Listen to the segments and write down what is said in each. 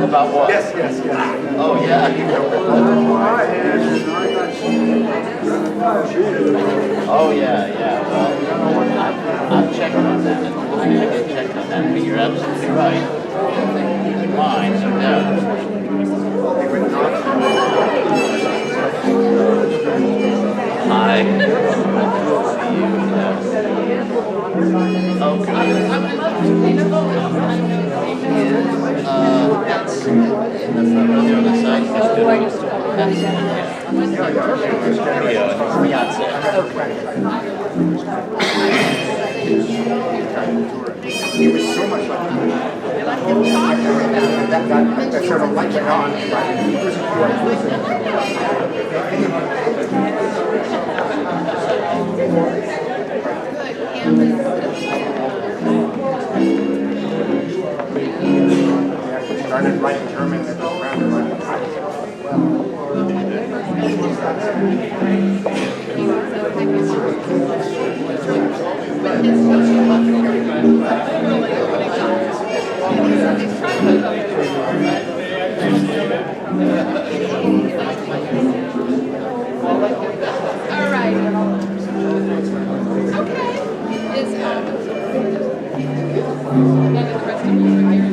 About what? Yes. Oh, yeah. Oh, yeah. Well, I'm checking on that. I can check on that, but you're absolutely right. Mine, no doubt. Hi. See you. That's in the front row there on the side. That's He was so much like that sort of light went on. Started writing German and around to write All right. Okay. Is none of the rest of you are here.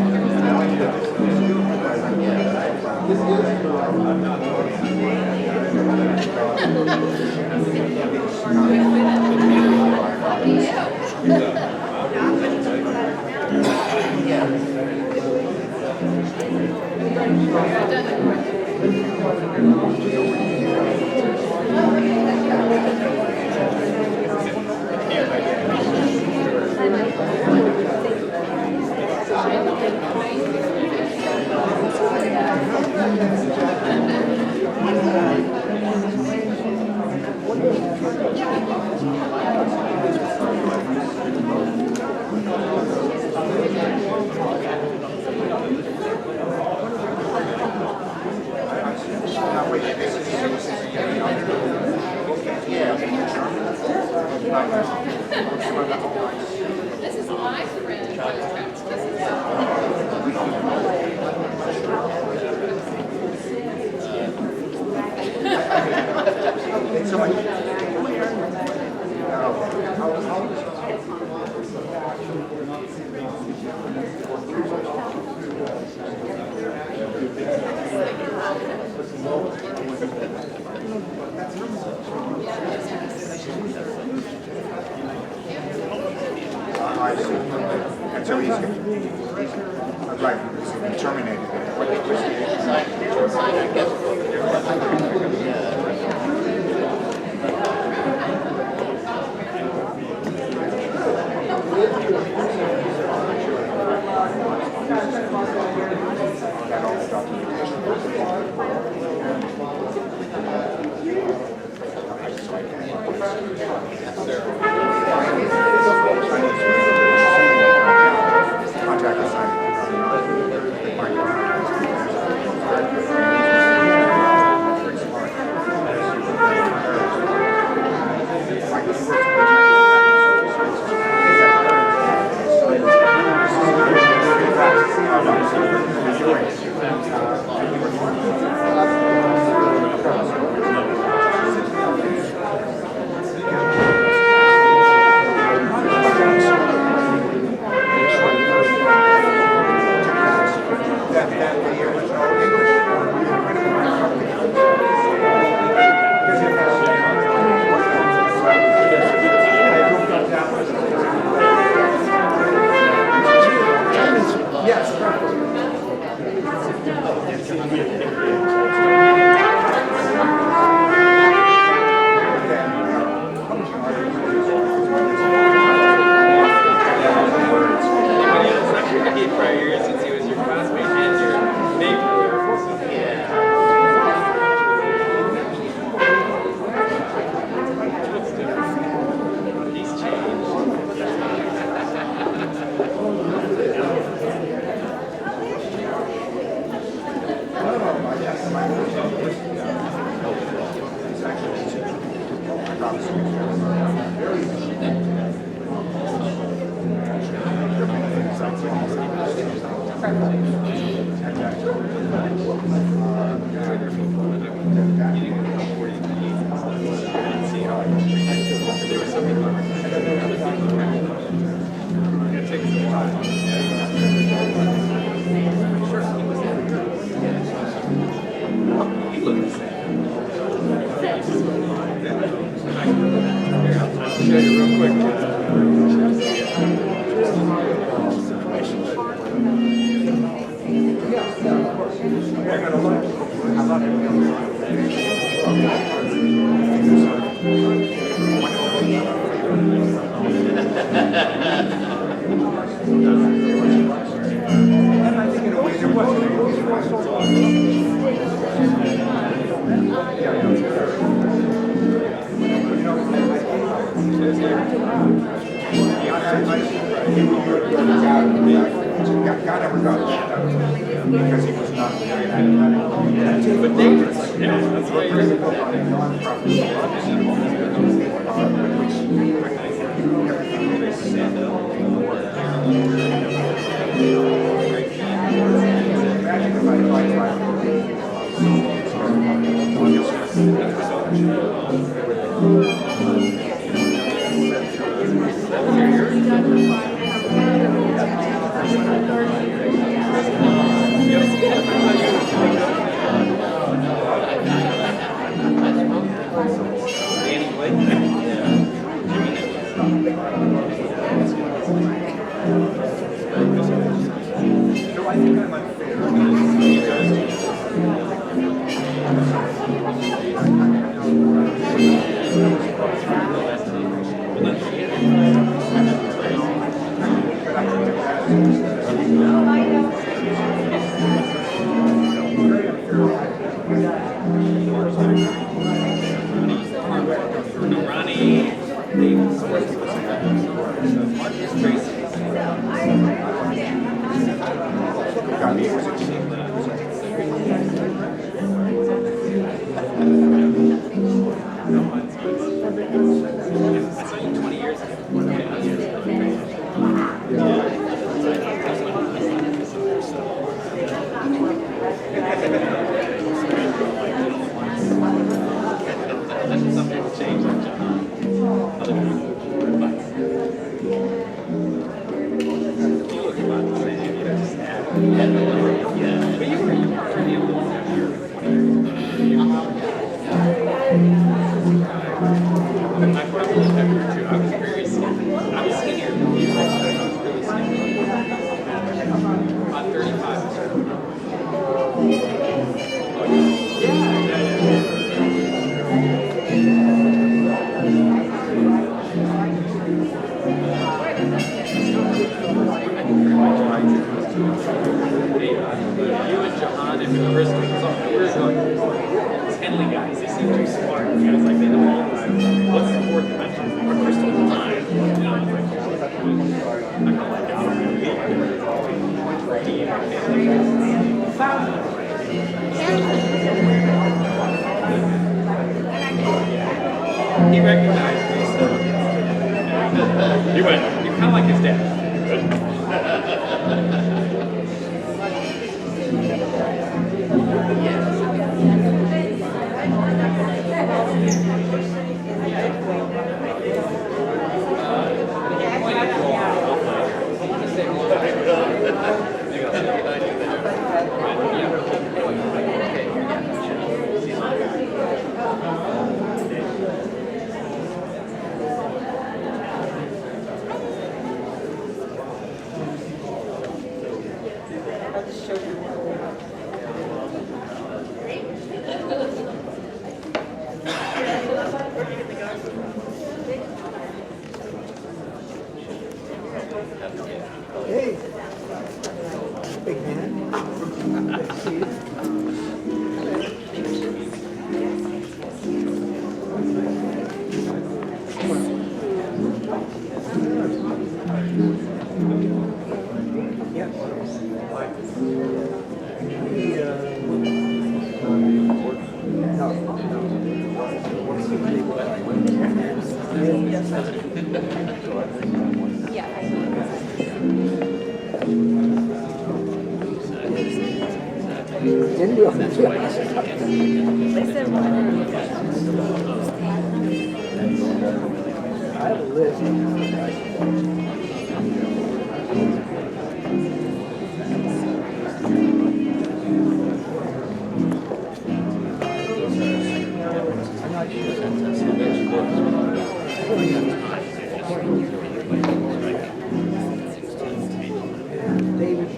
This is my friend. This And so he's right, terminated. He recognized me, so he went, "You're kind of like his dad." Hey, big man. Good to see you. Didn't do it. I have a list. David,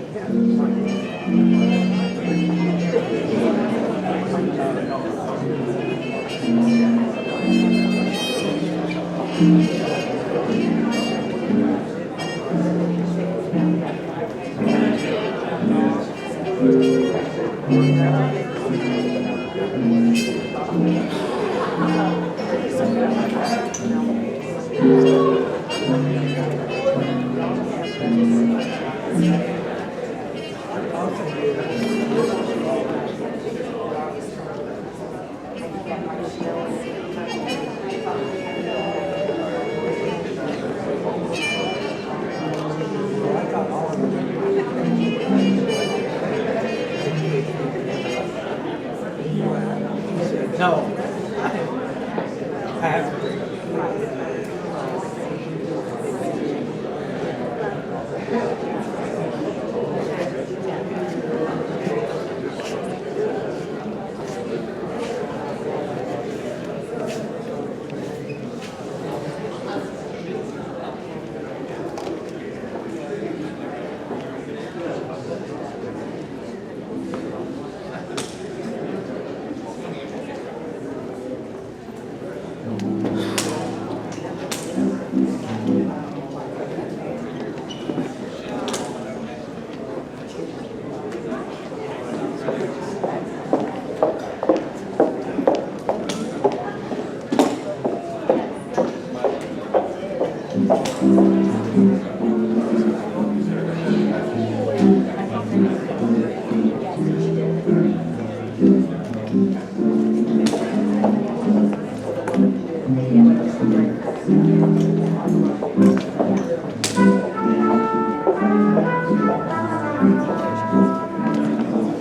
no. I have.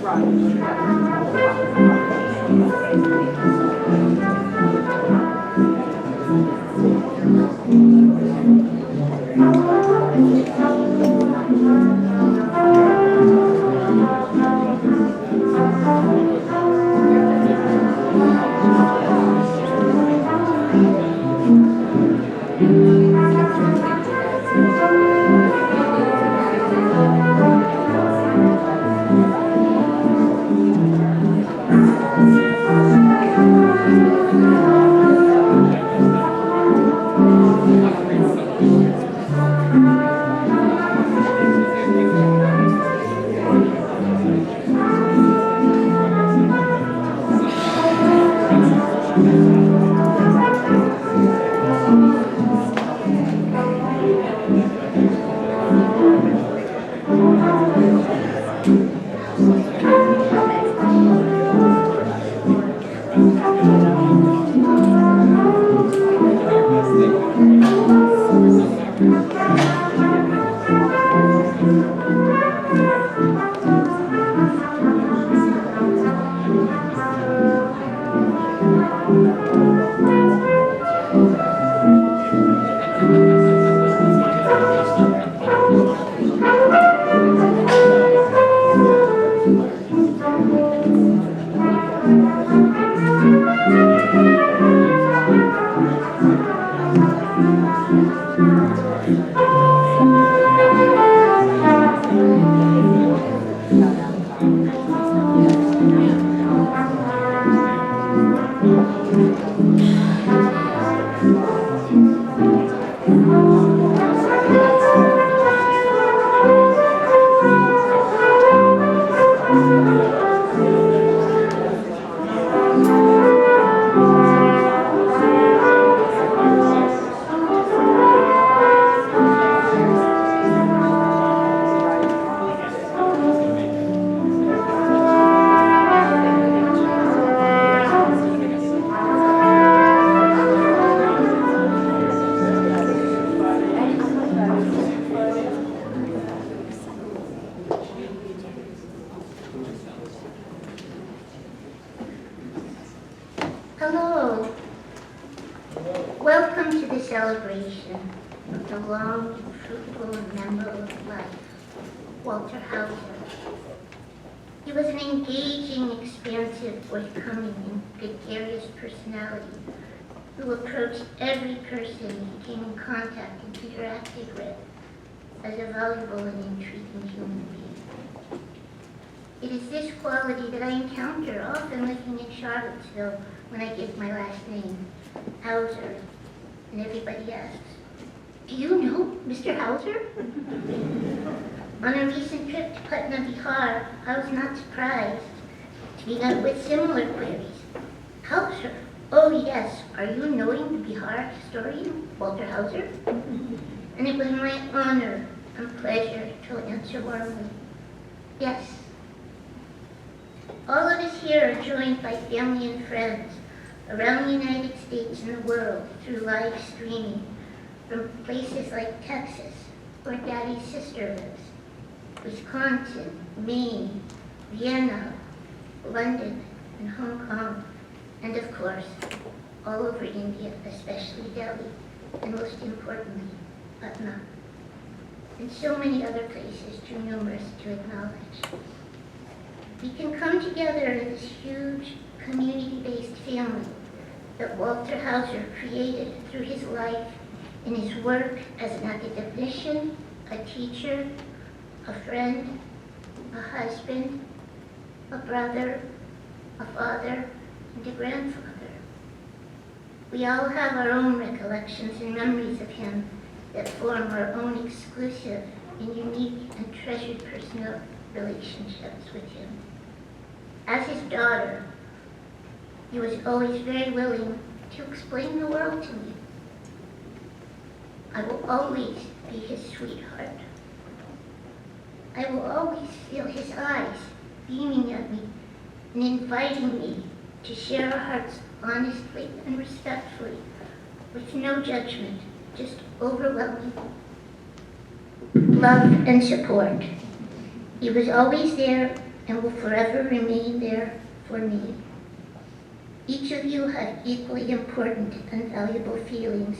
Right. Hello. Welcome to the celebration of the long, fruitful, and memorable life, Walter Hauser. He was an engaging, expansive, forthcoming, and gregarious personality who approached every person he came in contact and interacted with as a valuable and intriguing human being. It is this quality that I encounter often living in Charlottesville when I give my last name, Hauser, and everybody asks, "Do you know Mr. Hauser?" On a recent trip to Patna, Bihar, I was not surprised to be met with similar queries. "Hauser? Oh yes, are you knowing the Bihar historian, Walter Hauser?" And it was my honor and pleasure to answer warmly, "Yes." All of us here are joined by family and friends around the United States and the world through live streaming from places like Texas, where Daddy's sister lives, Wisconsin, Maine, Vienna, London, and Hong Kong, and of course, all over India, especially Delhi, and most importantly, Patna, and so many other places too numerous to acknowledge. We can come together in this huge community-based family that Walter Hauser created through his life in his work as an academician, a teacher, a friend, a husband, a brother, a father, and a grandfather. We all have our own recollections and memories of him that form our own exclusive and unique and treasured personal relationships with him. As his daughter, he was always very willing to explain the world to me. I will always be his sweetheart. I will always feel his eyes beaming at me and inviting me to share our hearts honestly and respectfully, with no judgment, just overwhelming love and support. He was always there and will forever remain there for me. Each of you have equally important and valuable feelings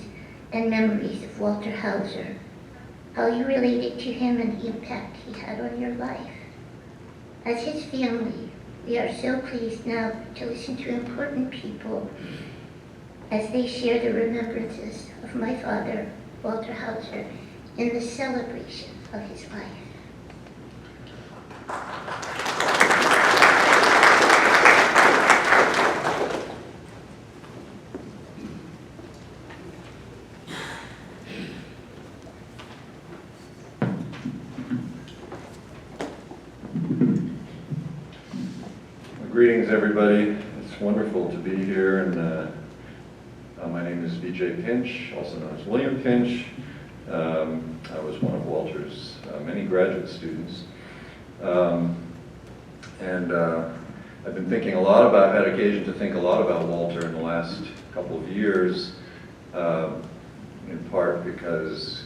and memories of Walter Hauser, how you related to him and the impact he had on your life. As his family, we are so pleased now to listen to important people as they share the remembrances of my father, Walter Hauser, in the celebration of his life. Greetings, everybody. It's wonderful to be here, and my name is V.J. Pinch, also known as William Pinch. I was one of Walter's many graduate students, and I've been thinking a lot about, had occasion to think a lot about Walter in the last couple of years, in part because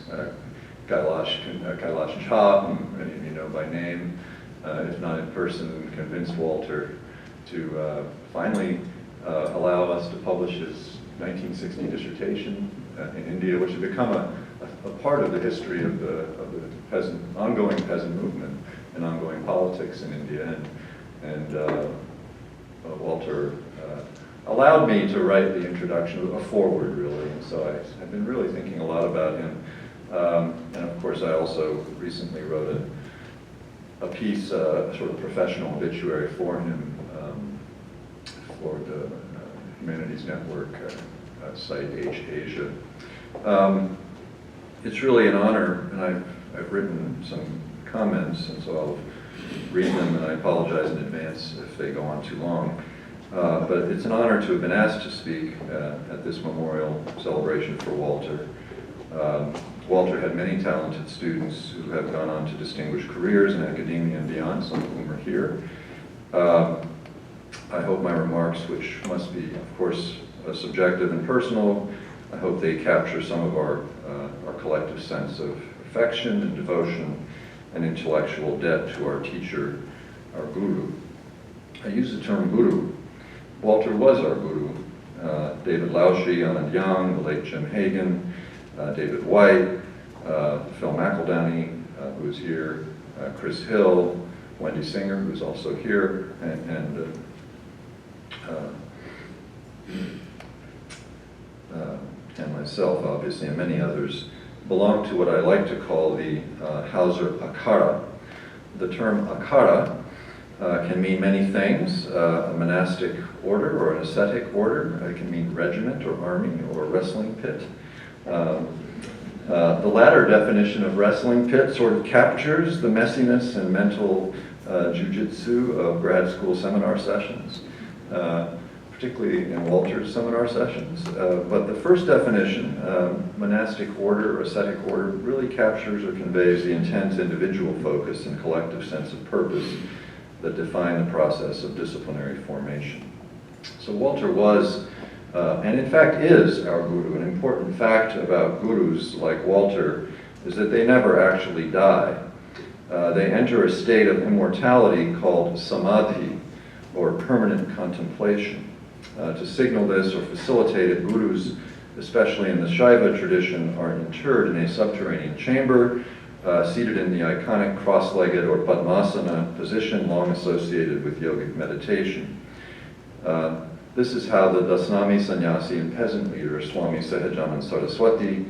Kailash Cha, whom many of you know by name, if not in person, convinced Walter to finally allow us to publish his 1960 dissertation in India, which had become a part of the history of the ongoing peasant movement and ongoing politics in India. And Walter allowed me to write the introduction, a foreword really, and so I've been really thinking a lot about him. And of course I also recently wrote a piece, a sort of professional obituary for him, for the Humanities Network site H Asia. It's really an honor, and I've written some comments, and so I'll read them, and I apologize in advance if they go on too long. But it's an honor to have been asked to speak at this memorial celebration for Walter. Walter had many talented students who have gone on to distinguished careers in academia and beyond, some of whom are here. I hope my remarks, which must be, of course, subjective and personal, I hope they capture some of our collective sense of affection and devotion and intellectual debt to our teacher, our guru. I use the term guru. Walter was our guru. David Lauschie, Anand Young, the late Jim Hagan, David White, Phil McEldowney, who's here, Chris Hill, Wendy Singer, who's also here, and myself, obviously, and many others, belong to what I like to call the Hauser Akara. The term Akara can mean many things, a monastic order or an ascetic order. It can mean regiment or army or wrestling pit. The latter definition of wrestling pit sort of captures the messiness and mental jujitsu of grad school seminar sessions, particularly in Walter's seminar sessions. But the first definition, monastic order or ascetic order, really captures or conveys the intense individual focus and collective sense of purpose that define the process of disciplinary formation. So Walter was, and in fact is, our guru. An important fact about gurus like Walter is that they never actually die. They enter a state of immortality called samadhi, or permanent contemplation. To signal this or facilitate it, gurus, especially in the Shaiva tradition, are interred in a subterranean chamber, seated in the iconic cross-legged or Padmasana position long associated with yogic meditation. This is how the Dasnami sannyasi and peasant leader, Swami Sahajanand Saraswati,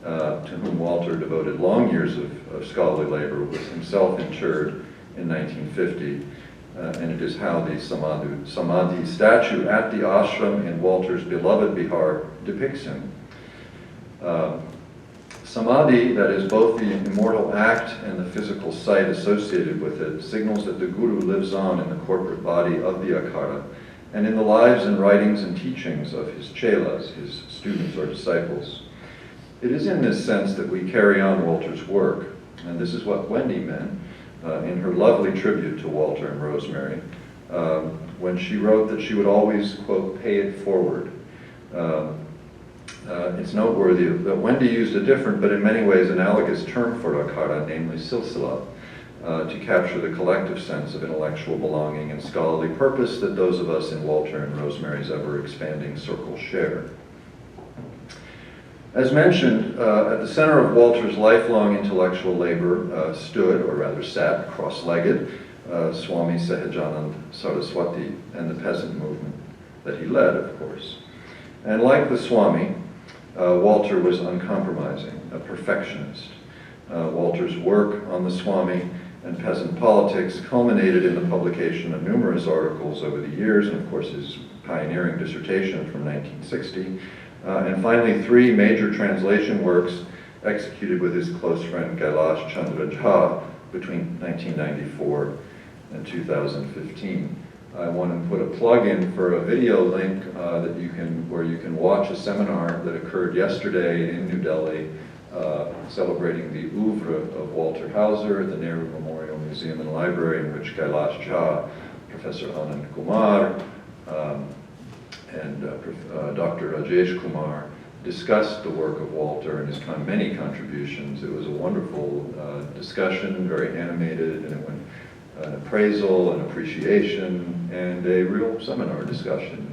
to whom Walter devoted long years of scholarly labor, was himself interred in 1950. And it is how the Samadhi statue at the ashram in Walter's beloved Bihar depicts him. Samadhi, that is both the immortal act and the physical site associated with it, signals that the guru lives on in the corporate body of the Akara and in the lives and writings and teachings of his chelas, his students or disciples. It is in this sense that we carry on Walter's work, and this is what Wendy meant in her lovely tribute to Walter and Rosemary, when she wrote that she would always, quote, pay it forward. It's noteworthy that Wendy used a different but in many ways analogous term for Akara, namely silsila. to capture the collective sense of intellectual belonging and scholarly purpose that those of us in Walter and Rosemary's ever-expanding circle share. As mentioned, at the center of Walter's lifelong intellectual labor stood, or rather sat, cross-legged, Swami Sahajanand Saraswati and the peasant movement that he led, of course. And like the Swami, Walter was uncompromising, a perfectionist. Walter's work on the Swami and peasant politics culminated in the publication of numerous articles over the years, and of course his pioneering dissertation from 1960, and finally 3 major translation works executed with his close friend Kailash Chandra Jha between 1994 and 2015. I want to put a plug in for a video link where you can watch a seminar that occurred yesterday in New Delhi celebrating the oeuvre of Walter Hauser at the Nehru Memorial Museum and Library, in which Kailash Jha, Professor Anand Kumar, and Dr. Rajesh Kumar discussed the work of Walter and his many contributions. It was a wonderful discussion, very animated, and it went an appraisal, an appreciation, and a real seminar discussion.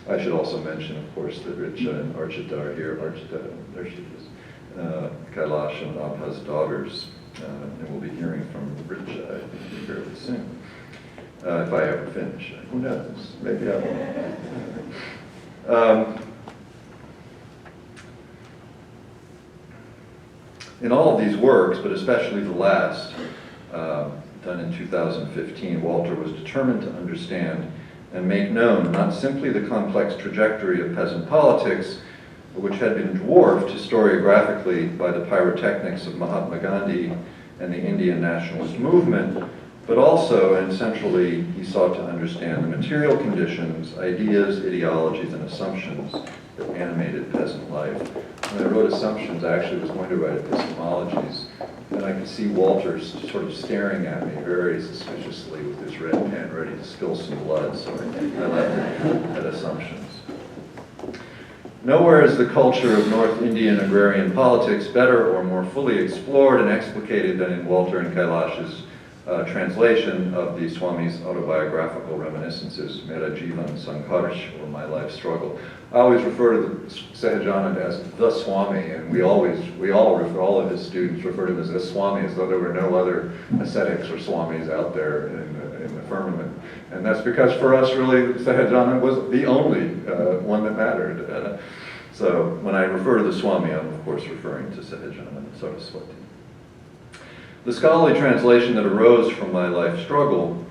I should also mention, of course, that Richa and Archita are here. Archita, there she is. Kailash and Abha's daughters, and we'll be hearing from Richa, I think, fairly soon. If I ever finish. Who knows? Maybe I won't. In all of these works, but especially the last, done in 2015, Walter was determined to understand and make known not simply the complex trajectory of peasant politics, which had been dwarfed historiographically by the pyrotechnics of Mahatma Gandhi and the Indian nationalist movement, but also, and centrally, he sought to understand the material conditions, ideas, ideologies, and assumptions that animated peasant life. When I wrote assumptions, I actually was going to write epistemologies, and I could see Walter sort of staring at me very suspiciously with his red pen, ready to spill some blood, so I left it at assumptions. Nowhere is the culture of North Indian agrarian politics better or more fully explored and explicated than in Walter and Kailash's translation of the Swami's autobiographical reminiscences, Mera Jivan Sangharsh, or My Life Struggle. I always refer to Sahajanand as the Swami, and all of his students refer to him as the Swami, as though there were no other ascetics or Swamis out there in the firmament. And that's because for us, really, Sahajanand was the only one that mattered. So when I refer to the Swami, I'm of course referring to Sahajanand Saraswati. The scholarly translation that arose from My Life Struggle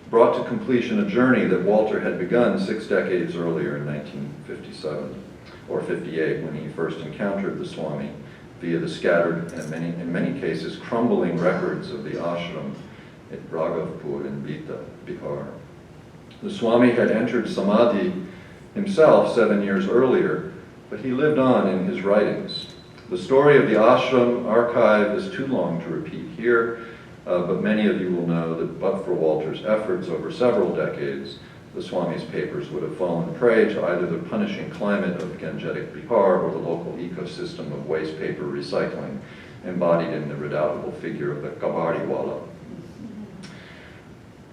brought to completion a journey that Walter had begun 6 decades earlier in 1957 or 58, when he first encountered the Swami via the scattered and in many cases crumbling records of the ashram at Raghavpur in Bihar. The Swami had entered Samadhi himself 7 years earlier, but he lived on in his writings. The story of the ashram archive is too long to repeat here, but many of you will know that but for Walter's efforts over several decades, the Swami's papers would have fallen prey to either the punishing climate of Gangetic Bihar or the local ecosystem of waste paper recycling, embodied in the redoubtable figure of the Kabadiwala.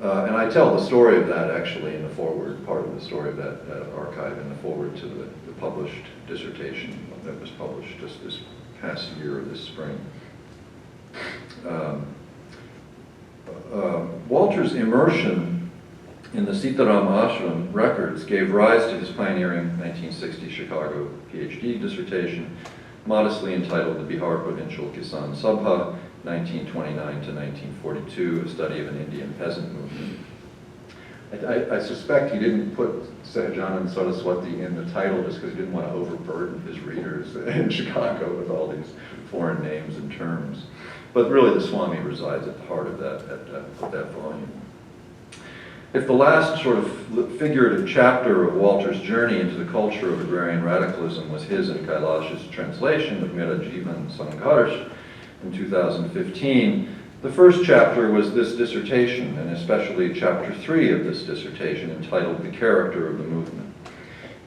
And I tell the story of that actually in the forward, part of the story of that archive in the forward to the published dissertation that was published just this past year, this spring. Walter's immersion in the Sitaram Ashram records gave rise to his pioneering 1960 Chicago PhD dissertation, modestly entitled The Bihar Provincial Kisan Sabha, 1929 to 1942, a study of an Indian peasant movement. I suspect he didn't put Sahajanand Saraswati in the title just because he didn't want to overburden his readers in Chicago with all these foreign names and terms. But really the Swami resides at the heart of that volume. If the last sort of figurative chapter of Walter's journey into the culture of agrarian radicalism was his and Kailash's translation of Mera Jivan Sangharsh in 2015, the first chapter was this dissertation, and especially chapter 3 of this dissertation, entitled The Character of the Movement.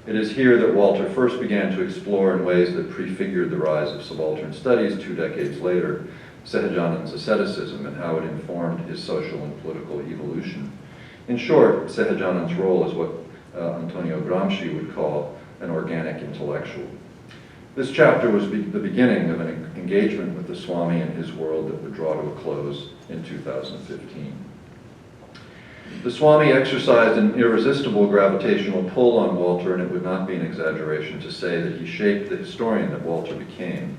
It is here that Walter first began to explore in ways that prefigured the rise of subaltern studies 2 decades later, Sehejanand's asceticism and how it informed his social and political evolution. In short, Sehejanand's role is what Antonio Gramsci would call an organic intellectual. This chapter was the beginning of an engagement with the Swami and his world that would draw to a close in 2015. The Swami exercised an irresistible gravitational pull on Walter, and it would not be an exaggeration to say that he shaped the historian that Walter became.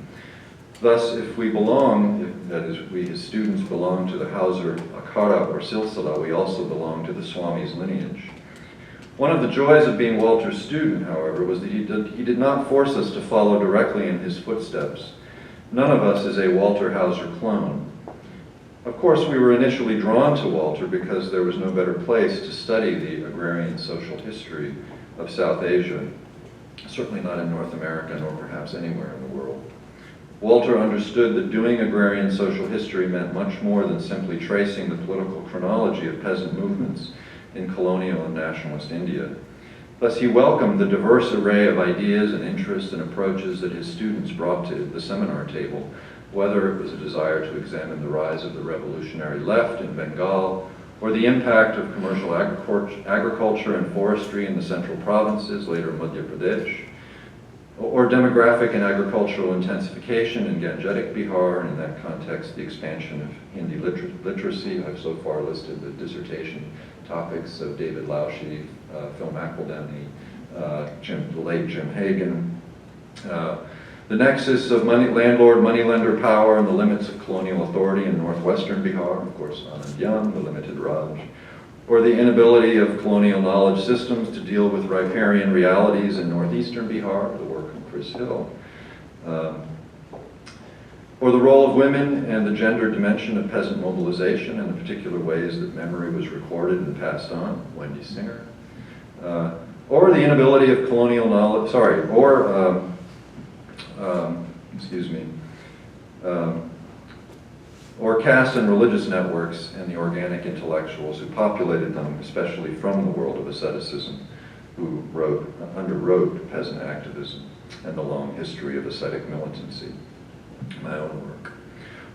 Thus, if we belong, that is, we his students belong to the Hauser Akara or Silsila, we also belong to the Swami's lineage. One of the joys of being Walter's student, however, was that he did not force us to follow directly in his footsteps. None of us is a Walter Hauser clone. Of course, we were initially drawn to Walter because there was no better place to study the agrarian social history of South Asia, certainly not in North America, nor perhaps anywhere in the world. Walter understood that doing agrarian social history meant much more than simply tracing the political chronology of peasant movements in colonial and nationalist India. Thus, he welcomed the diverse array of ideas and interests and approaches that his students brought to the seminar table, whether it was a desire to examine the rise of the revolutionary left in Bengal, or the impact of commercial agriculture and forestry in the central provinces, later Madhya Pradesh, or demographic and agricultural intensification in Gangetic Bihar, and in that context, the expansion of Hindi literacy. I've so far listed the dissertation topics of David Laushi, Phil McEldenny, the late Jim Hagan, the nexus of landlord, moneylender power and the limits of colonial authority in northwestern Bihar, of course, Anand Young, the limited Raj, or the inability of colonial knowledge systems to deal with riparian realities in northeastern Bihar, the work of Chris Hill, or the role of women and the gender dimension of peasant mobilization and the particular ways that memory was recorded and passed on, Wendy Singer, or the inability of colonial knowledge, or caste and religious networks and the organic intellectuals who populated them, especially from the world of asceticism, who underwrote peasant activism and the long history of ascetic militancy. My own work.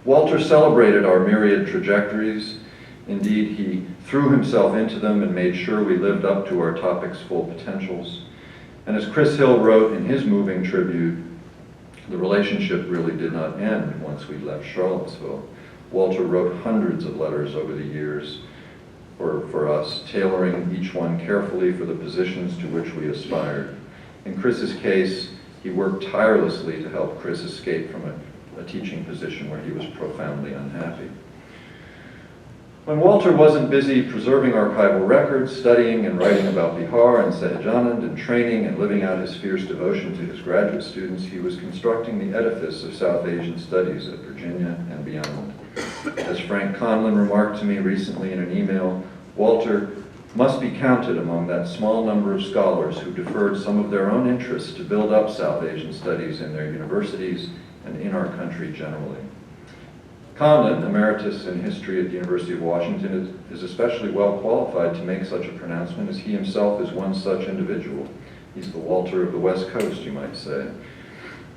Walter celebrated our myriad trajectories. Indeed, he threw himself into them and made sure we lived up to our topic's full potentials. And as Chris Hill wrote in his moving tribute, the relationship really did not end once we left Charlottesville. Walter wrote hundreds of letters over the years for us, tailoring each one carefully for the positions to which we aspired. In Chris's case, he worked tirelessly to help Chris escape from a teaching position where he was profoundly unhappy. When Walter wasn't busy preserving archival records, studying and writing about Bihar and Sehejanand, and training and living out his fierce devotion to his graduate students, he was constructing the edifice of South Asian studies at Virginia and beyond. As Frank Conlon remarked to me recently in an email, Walter must be counted among that small number of scholars who deferred some of their own interests to build up South Asian studies in their universities and in our country generally. Conlon, emeritus in history at the University of Washington, is especially well qualified to make such a pronouncement, as he himself is one such individual. He's the Walter of the West Coast, you might say.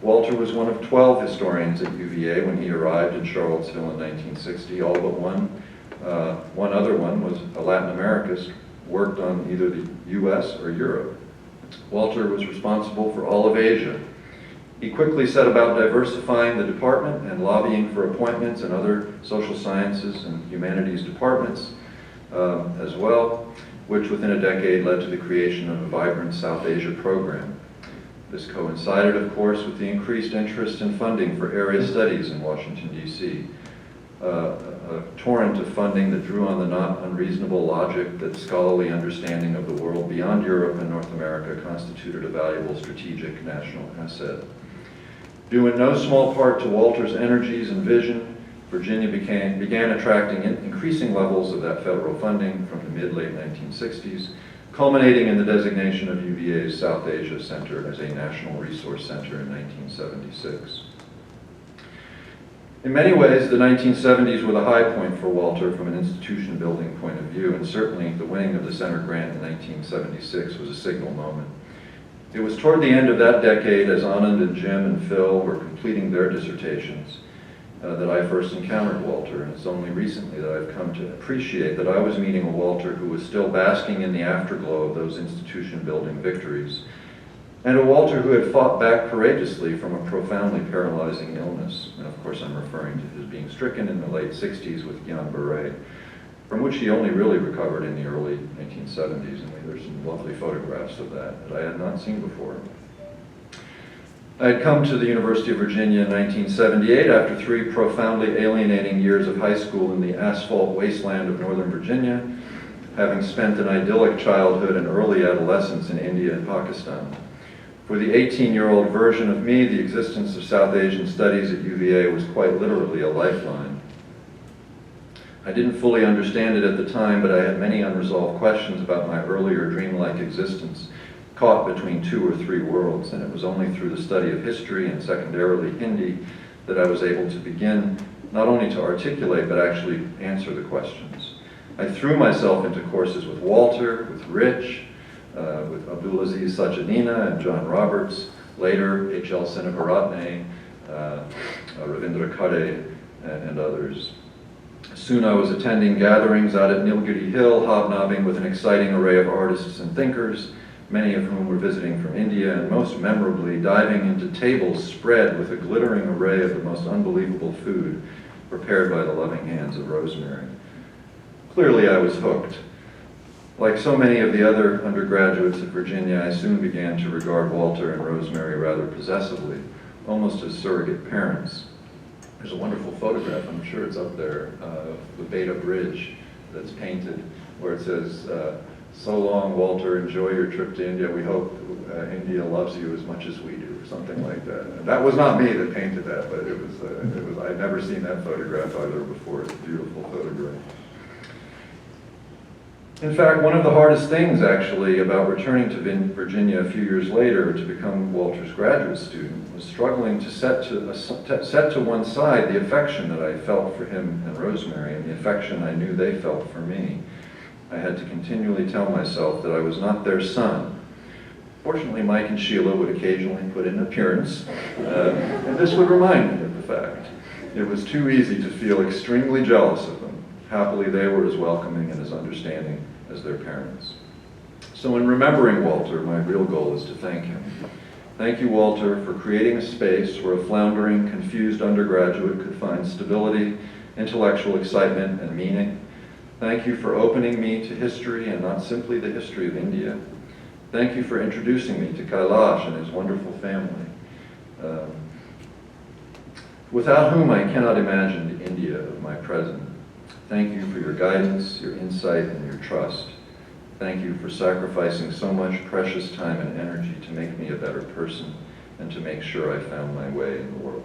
Walter was one of 12 historians at UVA when he arrived in Charlottesville in 1960. All but one other one was a Latin Americanist, worked on either the US or Europe. Walter was responsible for all of Asia. He quickly set about diversifying the department and lobbying for appointments in other social sciences and humanities departments as well, which within a decade led to the creation of a vibrant South Asia program. This coincided, of course, with the increased interest and funding for area studies in Washington, D.C., a torrent of funding that drew on the not unreasonable logic that scholarly understanding of the world beyond Europe and North America constituted a valuable strategic national asset. Due in no small part to Walter's energies and vision, Virginia began attracting increasing levels of that federal funding from the mid-late 1960s, culminating in the designation of UVA's South Asia Center as a National Resource Center in 1976. In many ways, the 1970s were the high point for Walter from an institution building point of view, and certainly the winning of the center grant in 1976 was a signal moment. It was toward the end of that decade, as Anand and Jim and Phil were completing their dissertations, that I first encountered Walter, and it's only recently that I've come to appreciate that I was meeting a Walter who was still basking in the afterglow of those institution-building victories, and a Walter who had fought back courageously from a profoundly paralyzing illness. And of course I'm referring to his being stricken in the late 60s with Guillain-Barré, from which he only really recovered in the early 1970s, and there's some lovely photographs of that I had not seen before. I had come to the University of Virginia in 1978 after 3 profoundly alienating years of high school in the asphalt wasteland of Northern Virginia, having spent an idyllic childhood and early adolescence in India and Pakistan. For the 18-year-old version of me, the existence of South Asian studies at UVA was quite literally a lifeline. I didn't fully understand it at the time, but I had many unresolved questions about my earlier dreamlike existence, caught between 2 or 3 worlds, and it was only through the study of history and secondarily Hindi that I was able to begin not only to articulate but actually answer the questions. I threw myself into courses with Walter, with Rich, with Abdulaziz Sajadina and John Roberts, later H.L. Sinnavaratne, Ravindra Khare, and others. Soon I was attending gatherings out at Nilgiri Hill, hobnobbing with an exciting array of artists and thinkers, many of whom were visiting from India, and most memorably diving into tables spread with a glittering array of the most unbelievable food prepared by the loving hands of Rosemary. Clearly I was hooked. Like so many of the other undergraduates at Virginia, I soon began to regard Walter and Rosemary rather possessively, almost as surrogate parents. There's a wonderful photograph, I'm sure it's up there, of the Beta Bridge that's painted, where it says, "So long, Walter, enjoy your trip to India. We hope India loves you as much as we do," or something like that. And that was not me that painted that, but it was I'd never seen that photograph either before. It's a beautiful photograph. In fact, one of the hardest things, actually, about returning to Virginia a few years later to become Walter's graduate student was struggling to set to one side the affection that I felt for him and Rosemary and the affection I knew they felt for me. I had to continually tell myself that I was not their son. Fortunately, Mike and Sheila would occasionally put in an appearance, and this would remind me of the fact. It was too easy to feel extremely jealous of them. Happily, they were as welcoming and as understanding as their parents. So in remembering Walter, my real goal is to thank him. Thank you, Walter, for creating a space where a floundering, confused undergraduate could find stability, intellectual excitement, and meaning. Thank you for opening me to history and not simply the history of India. Thank you for introducing me to Kailash and his wonderful family, without whom I cannot imagine the India of my present. Thank you for your guidance, your insight, and your trust. Thank you for sacrificing so much precious time and energy to make me a better person and to make sure I found my way in the world.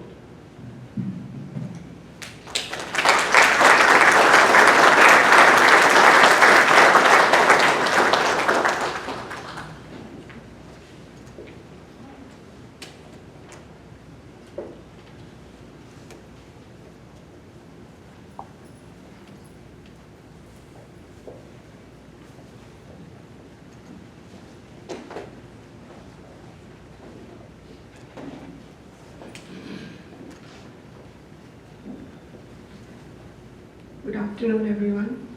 Good afternoon, everyone.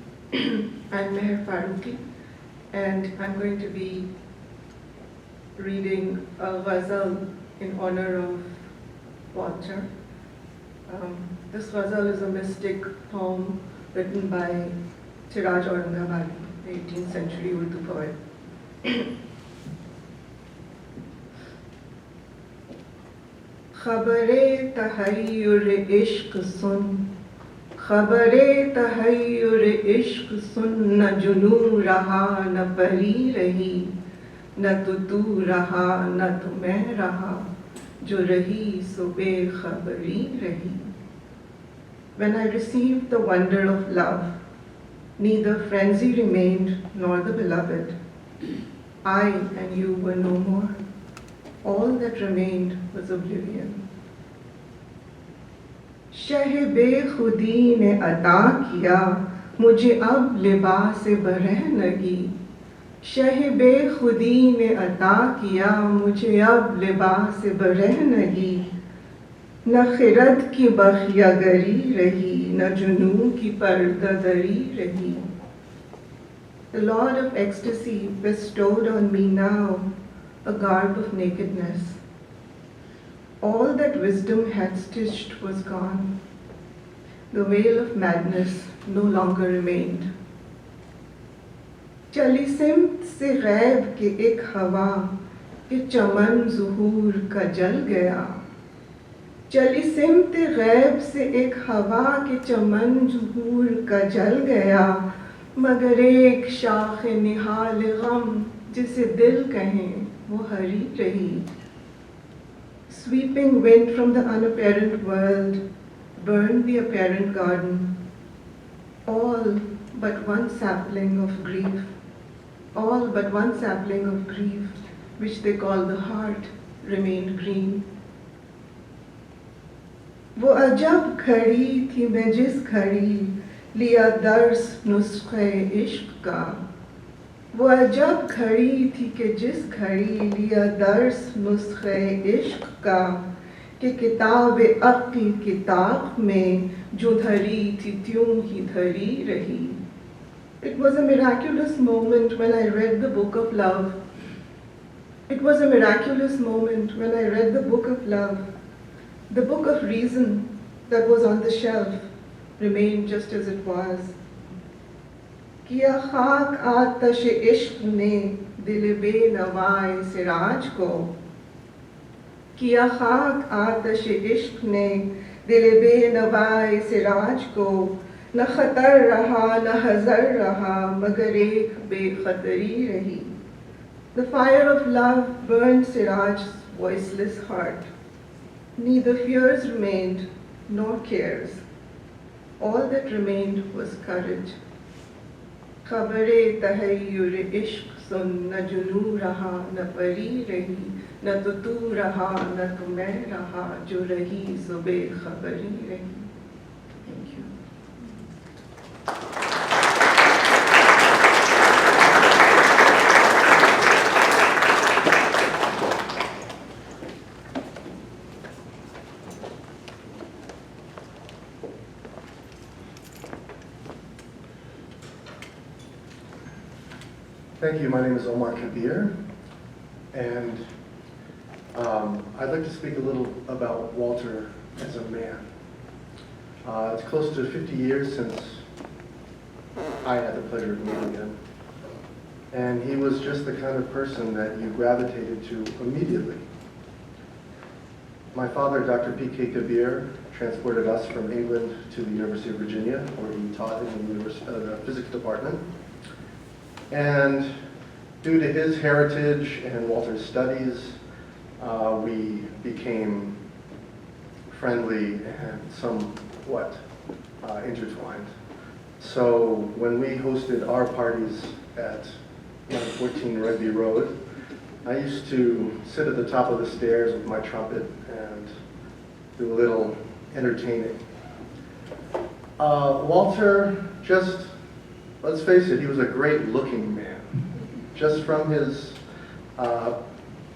I'm Meher Faruqi, and I'm going to be reading a ghazal in honor of Walter. This ghazal is a mystic poem written by Siraj Aurangabadi, the 18th century Urdu poet. Khabare tahayyur ishq sun, खबरे तहय्युर इश्क सुन, न जुनू रहा न परी रही, न तू रहा न तो मैं रहा, जो रही सो बेखबरी रही. When I received the wonder of love, neither frenzy remained nor the beloved. I and you were no more. All that remained was oblivion. शह बेखुदी ने अता किया, मुझे अब लिबास बरह लगी. शह बेखुदी ने अता किया, मुझे अब लिबास बरह लगी. न खिरद की बखियागरी रही, न जुनून की पर्दादरी रही. The Lord of Ecstasy bestowed on me now a garb of nakedness. All that wisdom had stitched was gone. The veil of madness no longer remained. चली सिमत से गैब के एक हवा के चमन ज़ुहूर का जल गया. चली सिमत गैब से एक हवा के चमन ज़ुहूर का जल गया. मगर एक शाख निहाल गम जिसे दिल कहें वो हरी रही. Sweeping wind from the unapparent world burned the apparent garden. All but one sapling of grief. All but one sapling of grief, which they call the heart, remained green. वो अजब घड़ी थी मैं जिस घड़ी लिया दर्स नुस्खे इश्क का. वो अजब घड़ी थी कि जिस घड़ी लिया दर्स नुस्खे इश्क का, कि किताब अक्ल किताब में जो धरी थी त्यों ही धरी रही. It was a miraculous moment when I read the book of love. It was a miraculous moment when I read the book of love. The book of reason that was on the shelf remained just as it was. किया खाक आतश इश्क ने दिल बेनवाए सिराज को. किया खाक आतश इश्क ने दिल बेनवाए सिराज को. न खतर रहा न हज़र रहा मगर एक बेखतरी रही. The fire of love burned Siraj's voiceless heart. Neither fears remained nor cares. All that remained was courage. खबरे तहय्युर इश्क सुन, न जुनू रहा न परी रही. न तो तू रहा न तो मैं रहा, जो रही सो बेखबरी रही. Thank you. Thank you. My name is Omar Kabir, and I'd like to speak a little about Walter as a man. It's close to 50 years since I had the pleasure of meeting him, and he was just the kind of person that you gravitated to immediately. My father, Dr. P.K. Kabir, transported us from England to the University of Virginia, where he taught in the physics department. And due to his heritage and Walter's studies, we became friendly and somewhat intertwined. So when we hosted our parties at 914 Rugby Road, I used to sit at the top of the stairs with my trumpet and do a little entertaining. Walter, just, let's face it, he was a great looking man. Just from his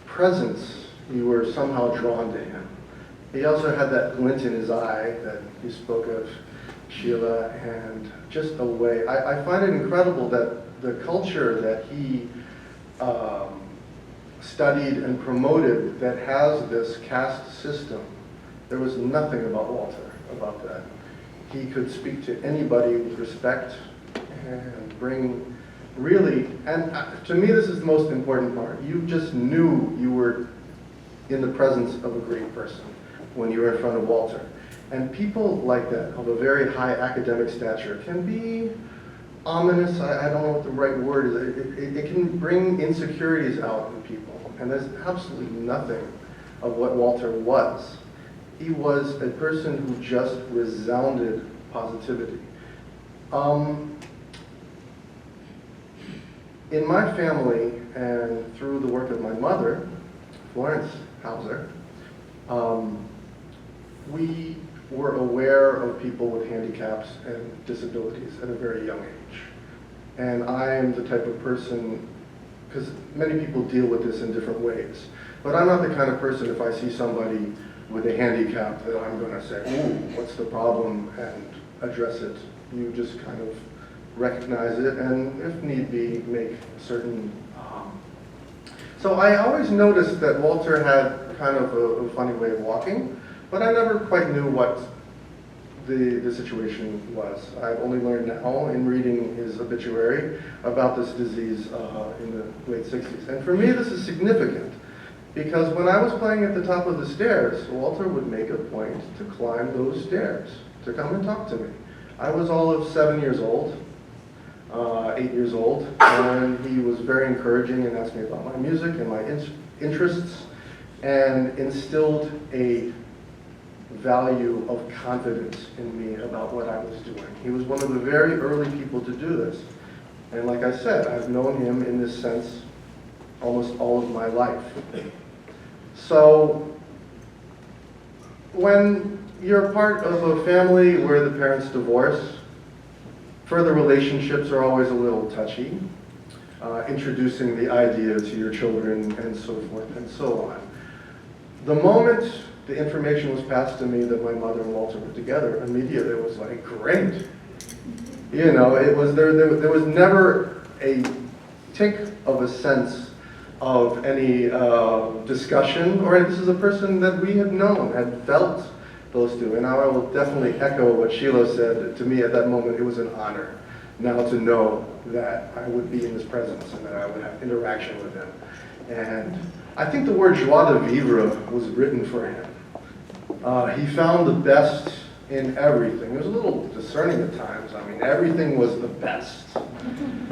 presence, you were somehow drawn to him. He also had that glint in his eye that you spoke of, Sheila, and just a way. I find it incredible that the culture that he studied and promoted that has this caste system, there was nothing about Walter about that. He could speak to anybody with respect and bring really, and to me this is the most important part, you just knew you were in the presence of a great person when you were in front of Walter. And people like that, of a very high academic stature, can be ominous. I don't know what the right word is. It can bring insecurities out in people. And there's absolutely nothing of what Walter was. He was a person who just resounded positivity. In my family, and through the work of my mother, Florence Hauser, we were aware of people with handicaps and disabilities at a very young age. And I am the type of person, because many people deal with this in different ways, but I'm not the kind of person, if I see somebody with a handicap that I'm going to say, ooh, what's the problem, and address it. You just kind of recognize it and, if need be, make certain... So I always noticed that Walter had kind of a funny way of walking, but I never quite knew what the situation was. I've only learned now in reading his obituary about this disease in the late 60s. And for me, this is significant, because when I was playing at the top of the stairs, Walter would make a point to climb those stairs, to come and talk to me. I was all of 7 years old, 8 years old, and he was very encouraging and asked me about my music and my interests, and instilled a value of confidence in me about what I was doing. He was one of the very early people to do this. And like I said, I've known him in this sense almost all of my life. So when you're part of a family where the parents divorce, further relationships are always a little touchy, introducing the idea to your children and so forth and so on. The moment the information was passed to me that my mother and Walter were together, immediately it was like, great. You know, it was there was never a tick of a sense of any discussion, or this is a person that we had known, had felt those two. And I will definitely echo what Sheila said. To me at that moment, it was an honor now to know that I would be in his presence and that I would have interaction with him. And I think the word joie de vivre was written for him. He found the best in everything. He was a little discerning at times. I mean, everything was the best.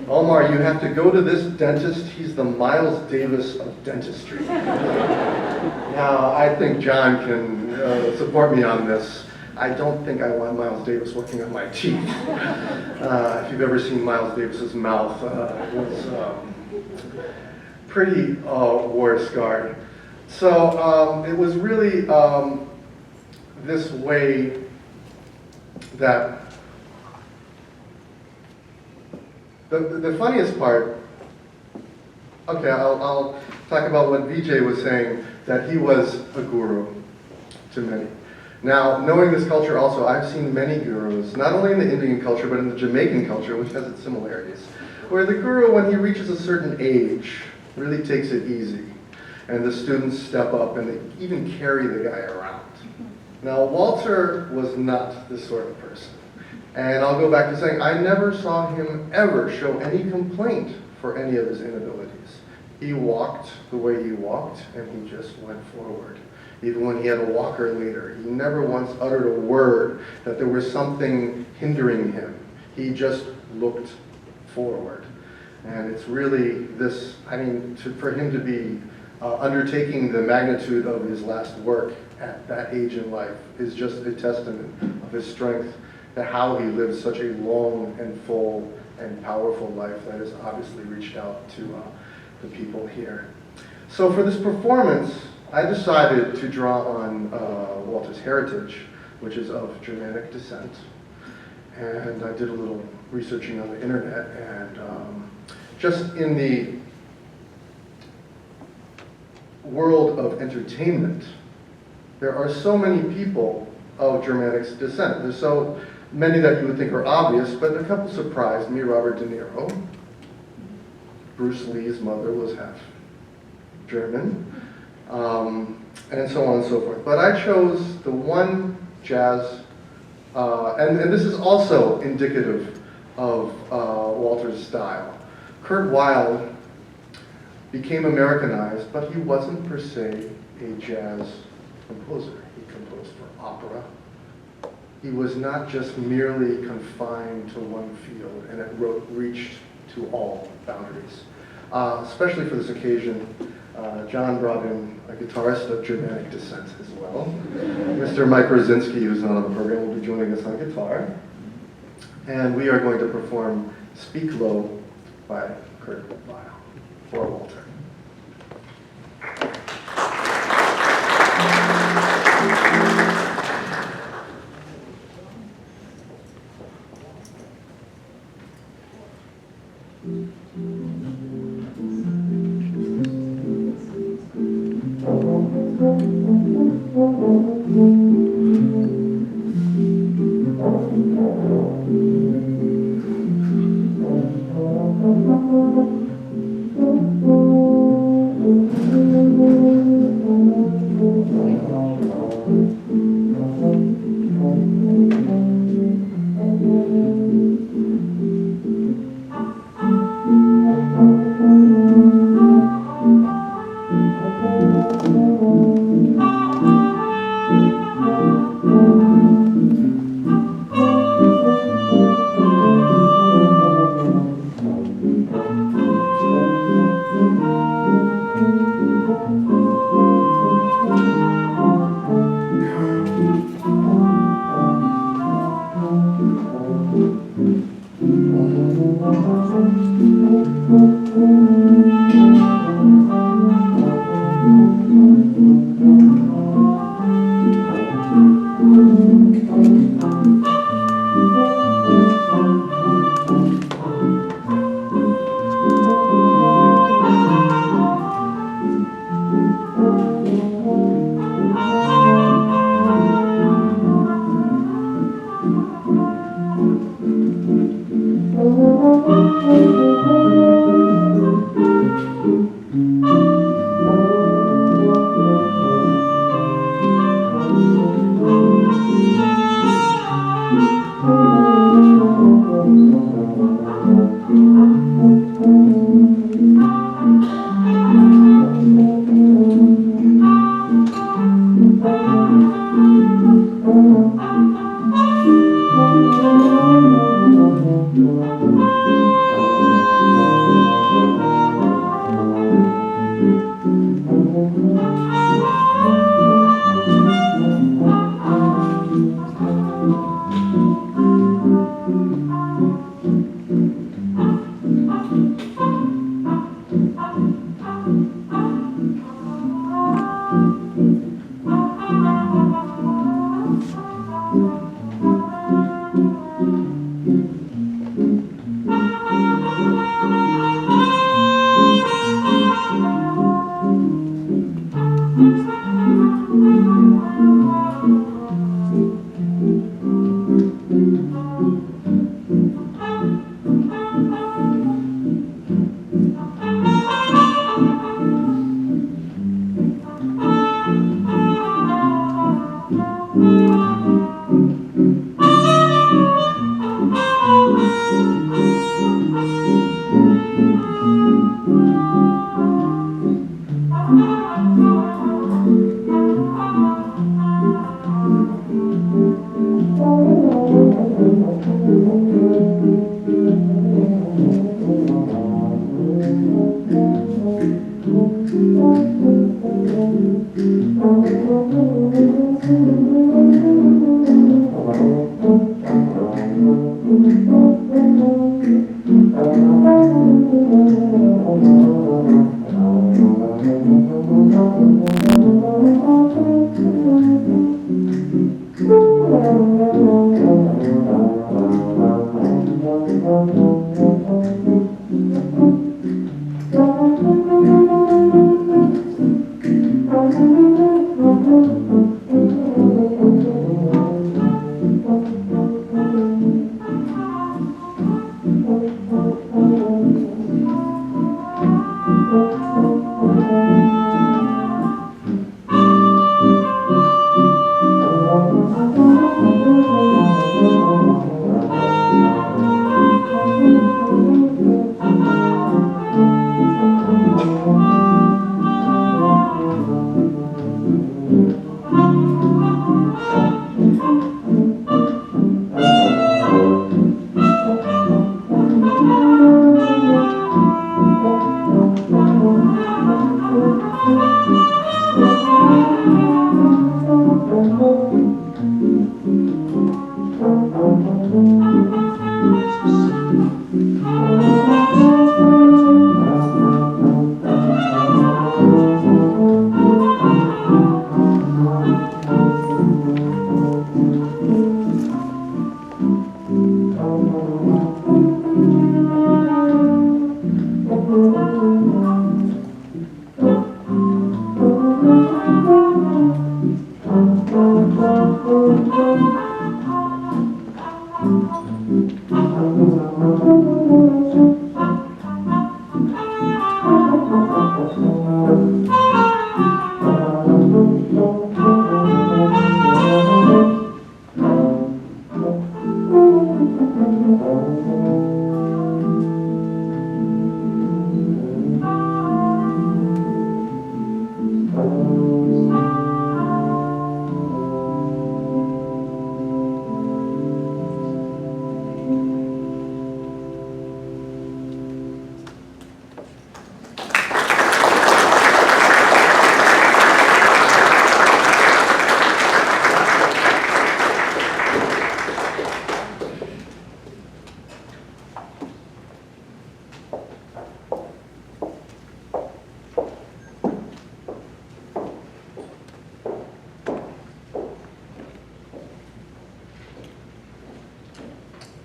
Omar, you have to go to this dentist. He's the Miles Davis of dentistry. Now, I think John can support me on this. I don't think I want Miles Davis working on my teeth. If you've ever seen Miles Davis's mouth, it was pretty war-scarred. So it was really this way that the funniest part, okay, I'll talk about what Vijay was saying, that he was a guru to many. Now, knowing this culture also, I've seen many gurus, not only in the Indian culture, but in the Jamaican culture, which has its similarities, where the guru, when he reaches a certain age, really takes it easy. And the students step up and they even carry the guy around. Now, Walter was not this sort of person. And I'll go back to saying, I never saw him ever show any complaint for any of his inabilities. He walked the way he walked, and he just went forward. Even when he had a walker later, he never once uttered a word that there was something hindering him. He just looked forward. And it's really this, I mean, for him to be undertaking the magnitude of his last work at that age in life is just a testament of his strength, to how he lived such a long and full and powerful life that has obviously reached out to the people here. So for this performance, I decided to draw on Walter's heritage, which is of Germanic descent. And I did a little researching on the internet, and just in the world of entertainment, there are so many people of Germanic descent. There's so many that you would think are obvious, but a couple surprised me. Robert De Niro. Bruce Lee's mother was half German, and so on and so forth. But I chose the one jazz, and this is also indicative of Walter's style. Kurt Weill became Americanized, but he wasn't per se a jazz composer. He composed for opera. He was not just merely confined to one field, and it reached to all boundaries. Especially for this occasion, John brought in a guitarist of Germanic descent as well. Mr. Mike Rosinski, who's not on the program, will be joining us on guitar. And we are going to perform Speak Low by Kurt Weill for Walter.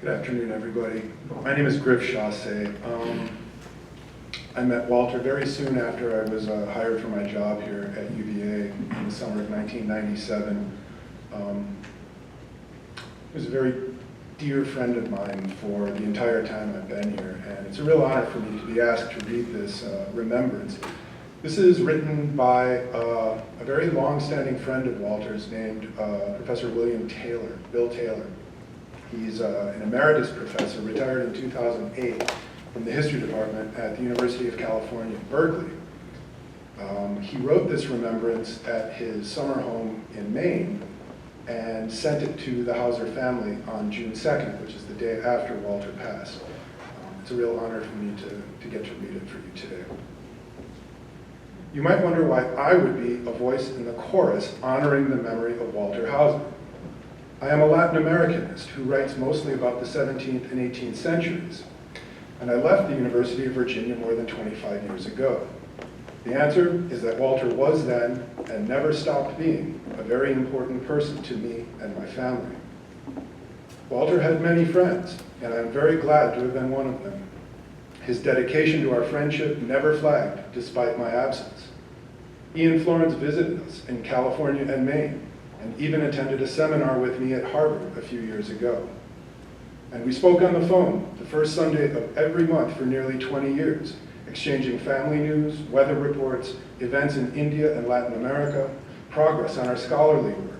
Good afternoon, everybody. My name is Griff Chasse. I met Walter very soon after I was hired for my job here at UVA in the summer of 1997. He was a very dear friend of mine for the entire time I've been here, and it's a real honor for me to be asked to read this remembrance. This is written by a very long-standing friend of Walter's named Professor William Taylor, Bill Taylor. He's an emeritus professor, retired in 2008 from the history department at the University of California, Berkeley. He wrote this remembrance at his summer home in Maine and sent it to the Hauser family on June 2nd, which is the day after Walter passed. It's a real honor for me to get to read it for you today. You might wonder why I would be a voice in the chorus honoring the memory of Walter Hauser. I am a Latin Americanist who writes mostly about the 17th and 18th centuries, and I left the University of Virginia more than 25 years ago. The answer is that Walter was then, and never stopped being, a very important person to me and my family. Walter had many friends, and I'm very glad to have been one of them. His dedication to our friendship never flagged, despite my absence. He and Florence visited us in California and Maine, and even attended a seminar with me at Harvard a few years ago. And we spoke on the phone the first Sunday of every month for nearly 20 years, exchanging family news, weather reports, events in India and Latin America, progress on our scholarly work,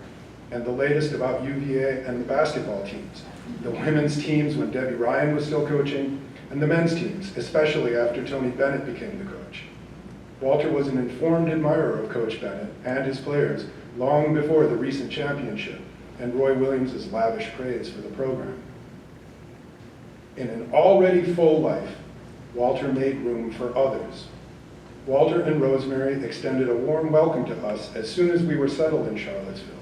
and the latest about UVA and the basketball teams, the women's teams when Debbie Ryan was still coaching, and the men's teams, especially after Tony Bennett became the coach. Walter was an informed admirer of Coach Bennett and his players long before the recent championship and Roy Williams' lavish praise for the program. In an already full life, Walter made room for others. Walter and Rosemary extended a warm welcome to us as soon as we were settled in Charlottesville,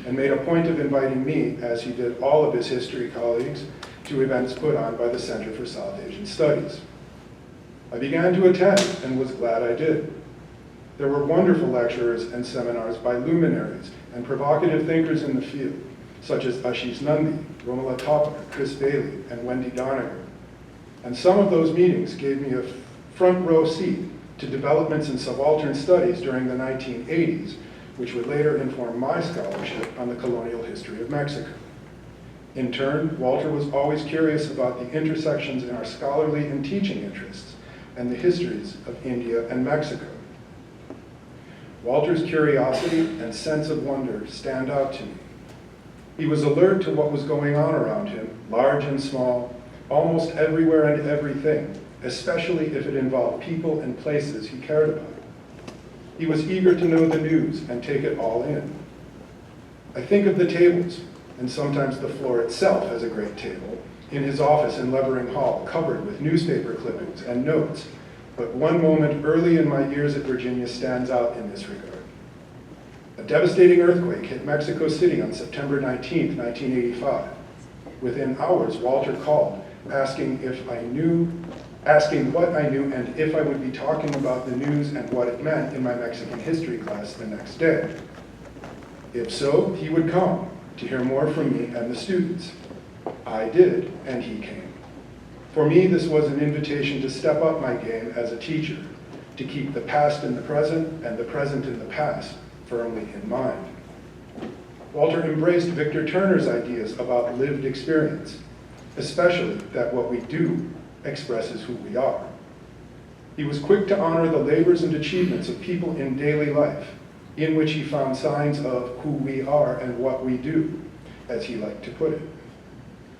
and made a point of inviting me, as he did all of his history colleagues, to events put on by the Center for South Asian Studies. I began to attend and was glad I did. There were wonderful lecturers and seminars by luminaries and provocative thinkers in the field, such as Ashish Nandi, Romila Thapar, Chris Bailey, and Wendy Doniger. And some of those meetings gave me a front row seat to developments in subaltern studies during the 1980s, which would later inform my scholarship on the colonial history of Mexico. In turn, Walter was always curious about the intersections in our scholarly and teaching interests and the histories of India and Mexico. Walter's curiosity and sense of wonder stand out to me. He was alert to what was going on around him, large and small, almost everywhere and everything, especially if it involved people and places he cared about. He was eager to know the news and take it all in. I think of the tables, and sometimes the floor itself has a great table, in his office in Levering Hall, covered with newspaper clippings and notes. But one moment early in my years at Virginia stands out in this regard. A devastating earthquake hit Mexico City on September 19, 1985. Within hours, Walter called, asking what I knew and if I would be talking about the news and what it meant in my Mexican history class the next day. If so, he would come to hear more from me and the students. I did, and he came. For me, this was an invitation to step up my game as a teacher, to keep the past in the present and the present in the past firmly in mind. Walter embraced Victor Turner's ideas about lived experience, especially that what we do expresses who we are. He was quick to honor the labors and achievements of people in daily life, in which he found signs of who we are and what we do, as he liked to put it.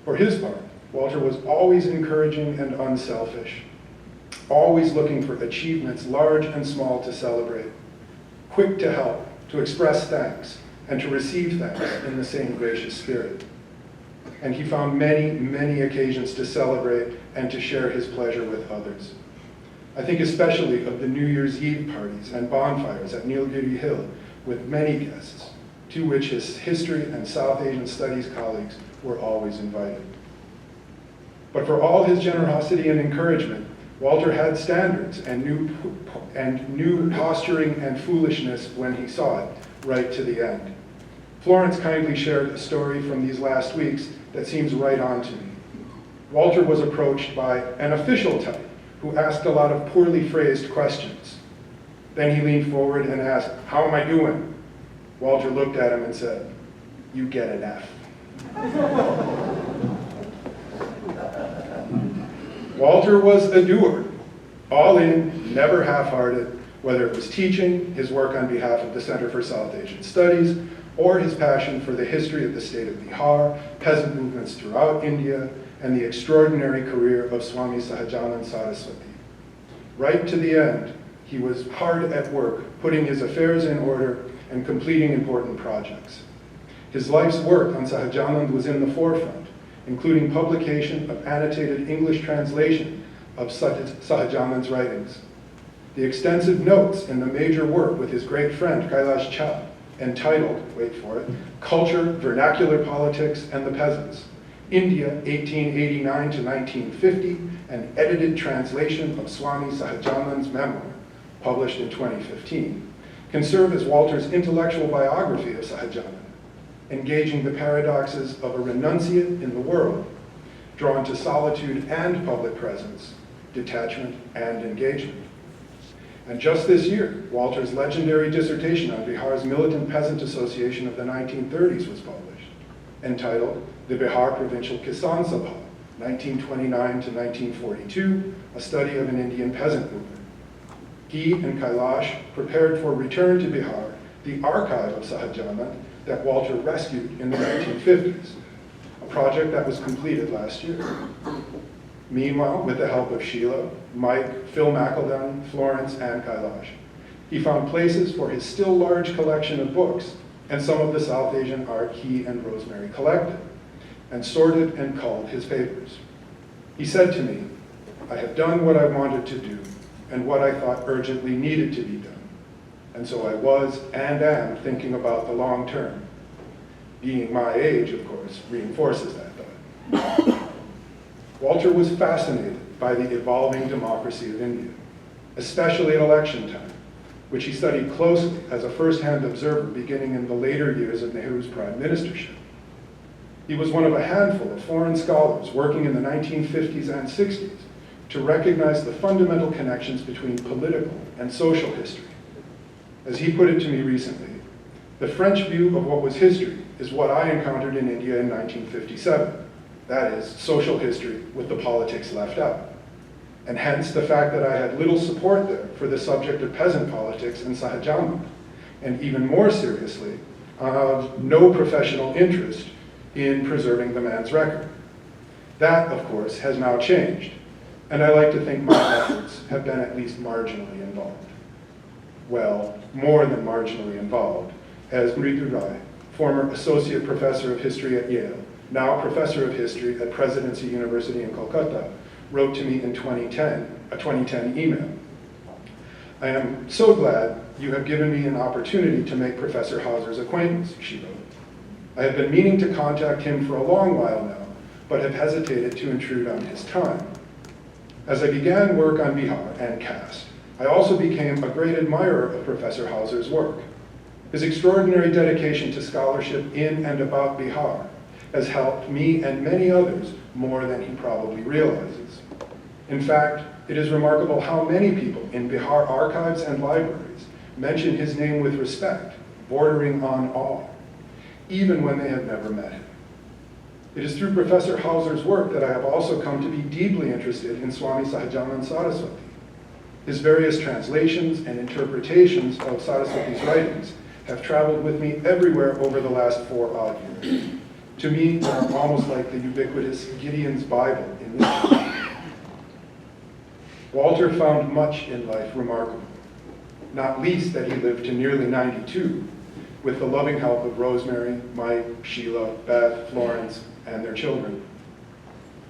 For his part, Walter was always encouraging and unselfish, always looking for achievements large and small to celebrate, quick to help, to express thanks, and to receive thanks in the same gracious spirit. And he found many, many occasions to celebrate and to share his pleasure with others. I think especially of the New Year's Eve parties and bonfires at Nilgiri Hill with many guests, to which his history and South Asian studies colleagues were always invited. But for all his generosity and encouragement, Walter had standards and knew posturing and foolishness when he saw it, right to the end. Florence kindly shared a story from these last weeks that seems right on to me. Walter was approached by an official type who asked a lot of poorly phrased questions. Then he leaned forward and asked, "How am I doing?" Walter looked at him and said, "You get an F." Walter was a doer, all in, never half-hearted, whether it was teaching, his work on behalf of the Center for South Asian Studies, or his passion for the history of the state of Bihar, peasant movements throughout India, and the extraordinary career of Swami Sahajanand Saraswati. Right to the end, he was hard at work, putting his affairs in order and completing important projects. His life's work on Sahajanand was in the forefront, including publication of annotated English translation of Sahajanand's writings. The extensive notes in the major work with his great friend Kailash Chand, entitled, wait for it, Culture, Vernacular Politics, and the Peasants, India 1889 to 1950, an edited translation of Swami Sahajanand's memoir, published in 2015, can serve as Walter's intellectual biography of Sahajanand, engaging the paradoxes of a renunciate in the world, drawn to solitude and public presence, detachment and engagement. And just this year, Walter's legendary dissertation on Bihar's Militant Peasant Association of the 1930s was published, entitled The Bihar Provincial Kisan Sabha, 1929 to 1942, a study of an Indian peasant movement. He and Kailash prepared for return to Bihar the archive of Sahajanand that Walter rescued in the 1950s, a project that was completed last year. Meanwhile, with the help of Sheila, Mike, Phil McEldown, Florence, and Kailash, he found places for his still large collection of books and some of the South Asian art he and Rosemary collected, and sorted and culled his papers. He said to me, "I have done what I wanted to do and what I thought urgently needed to be done. And so I was and am thinking about the long term." Being my age, of course, reinforces that thought. Walter was fascinated by the evolving democracy of India, especially at election time, which he studied closely as a first-hand observer beginning in the later years of Nehru's prime ministership. He was one of a handful of foreign scholars working in the 1950s and 60s to recognize the fundamental connections between political and social history. As he put it to me recently, the French view of what was history is what I encountered in India in 1957. That is, social history with the politics left out. And hence the fact that I had little support there for the subject of peasant politics and Sahajanand, and even more seriously, no professional interest in preserving the man's record. That, of course, has now changed, and I like to think my efforts have been at least marginally involved. Well, more than marginally involved, as Mritu Rai, former associate professor of history at Yale, now professor of history at Presidency University in Kolkata, wrote to me in 2010, a 2010 email. "I am so glad you have given me an opportunity to make Professor Hauser's acquaintance," she wrote. "I have been meaning to contact him for a long while now, but have hesitated to intrude on his time. As I began work on Bihar and caste, I also became a great admirer of Professor Hauser's work. His extraordinary dedication to scholarship in and about Bihar has helped me and many others more than he probably realizes. In fact, it is remarkable how many people in Bihar archives and libraries mention his name with respect, bordering on awe, even when they have never met him. It is through Professor Hauser's work that I have also come to be deeply interested in Swami Sahajanand Saraswati. His various translations and interpretations of Saraswati's writings have traveled with me everywhere over the last 4 odd years. To me, they are almost like the ubiquitous Gideon's Bible in this case. Walter found much in life remarkable, not least that he lived to nearly 92, with the loving help of Rosemary, Mike, Sheila, Beth, Florence, and their children.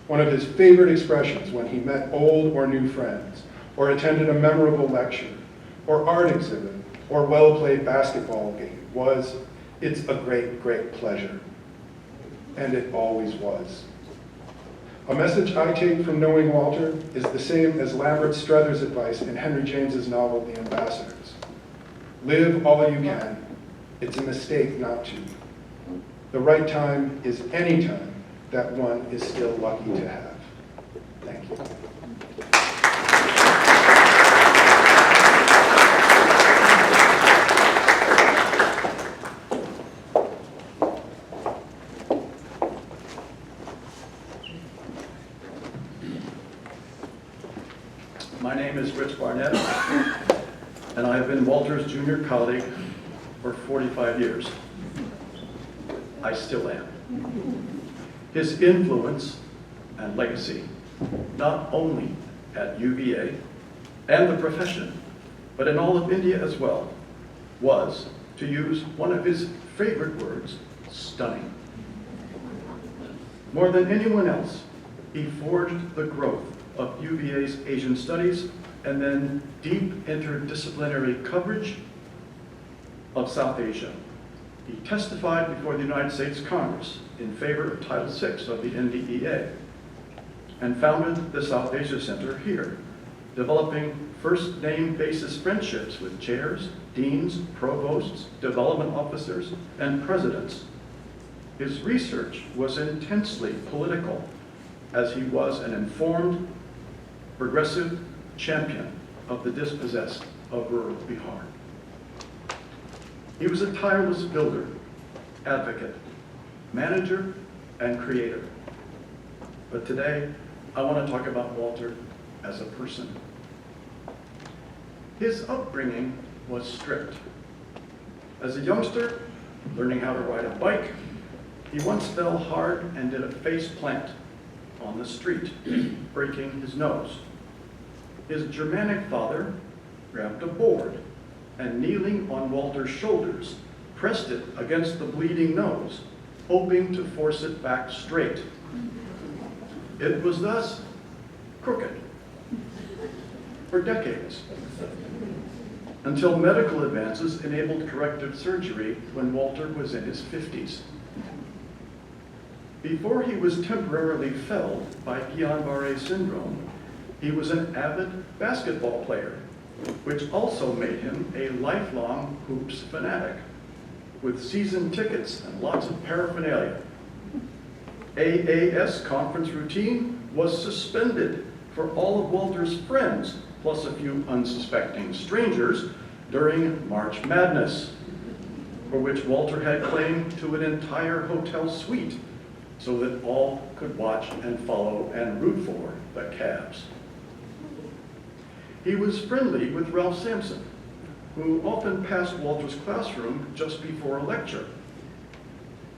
One of his favorite expressions when he met old or new friends, or attended a memorable lecture, or art exhibit, or well-played basketball game was, "It's a great, great pleasure." And it always was. A message I take from knowing Walter is the same as Lambert Struther's advice in Henry James's novel, The Ambassadors. Live all you can. It's a mistake not to. The right time is any time that one is still lucky to have. Thank you. My name is Rich Barnett, and I have been Walter's junior colleague for 45 years. I still am. His influence and legacy, not only at UVA and the profession, but in all of India as well, was, to use one of his favorite words, stunning. More than anyone else, he forged the growth of UVA's Asian Studies and then deep interdisciplinary coverage of South Asia. He testified before the United States Congress in favor of Title VI of the NDEA and founded the South Asia Center here, developing first name basis friendships with chairs, deans, provosts, development officers, and presidents. His research was intensely political, as he was an informed, progressive champion of the dispossessed of rural Bihar. He was a tireless builder, advocate, manager, and creator. But today, I want to talk about Walter as a person. His upbringing was strict. As a youngster, learning how to ride a bike, he once fell hard and did a face plant on the street, breaking his nose. His Germanic father grabbed a board and, kneeling on Walter's shoulders, pressed it against the bleeding nose, hoping to force it back straight. It was thus crooked for decades, until medical advances enabled corrective surgery when Walter was in his 50s. Before he was temporarily felled by Guillain-Barré syndrome, he was an avid basketball player, which also made him a lifelong hoops fanatic, with season tickets and lots of paraphernalia. AAS conference routine was suspended for all of Walter's friends, plus a few unsuspecting strangers, during March Madness, for which Walter had claim to an entire hotel suite, so that all could watch and follow and root for the Cavs. He was friendly with Ralph Sampson, who often passed Walter's classroom just before a lecture,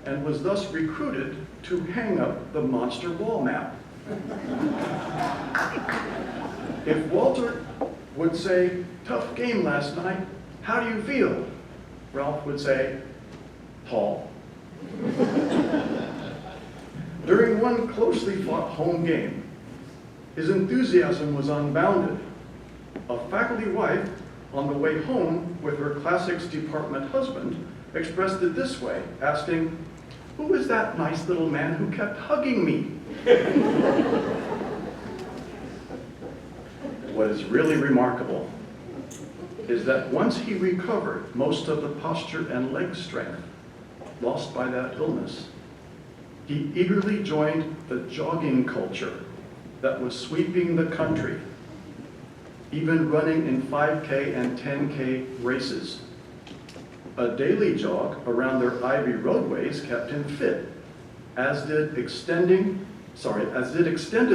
and was thus recruited to hang up the monster wall map. If Walter would say, "Tough game last night, how do you feel?" Ralph would say, "Tall." During one closely fought home game, his enthusiasm was unbounded. A faculty wife, on the way home with her classics department husband, expressed it this way, asking, "Who is that nice little man who kept hugging me?" What is really remarkable is that once he recovered most of the posture and leg strength lost by that illness, he eagerly joined the jogging culture that was sweeping the country, even running in 5K and 10K races. A daily jog around their ivy roadways kept him fit, as did extended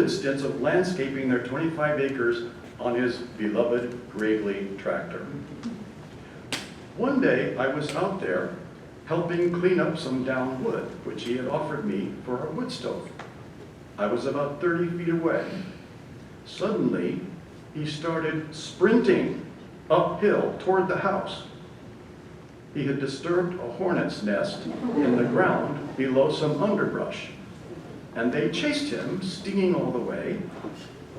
stints of landscaping their 25 acres on his beloved Gravely tractor. One day I was out there helping clean up some down wood, which he had offered me for a wood stove. I was about 30 feet away. Suddenly, he started sprinting uphill toward the house. He had disturbed a hornet's nest in the ground below some underbrush, and they chased him, stinging all the way,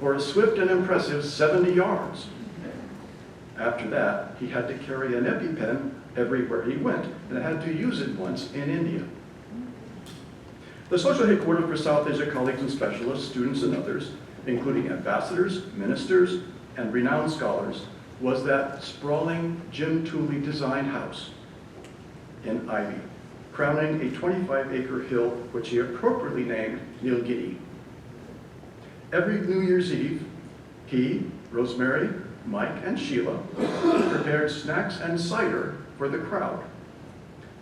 for a swift and impressive 70 yards. After that, he had to carry an EpiPen everywhere he went, and had to use it once in India. The social headquarters for South Asia colleagues and specialists, students and others, including ambassadors, ministers, and renowned scholars, was that sprawling Jim Tooley designed house in Ivy, crowning a 25-acre hill which he appropriately named Nilgiri. Every New Year's Eve, he, Rosemary, Mike, and Sheila prepared snacks and cider for the crowd.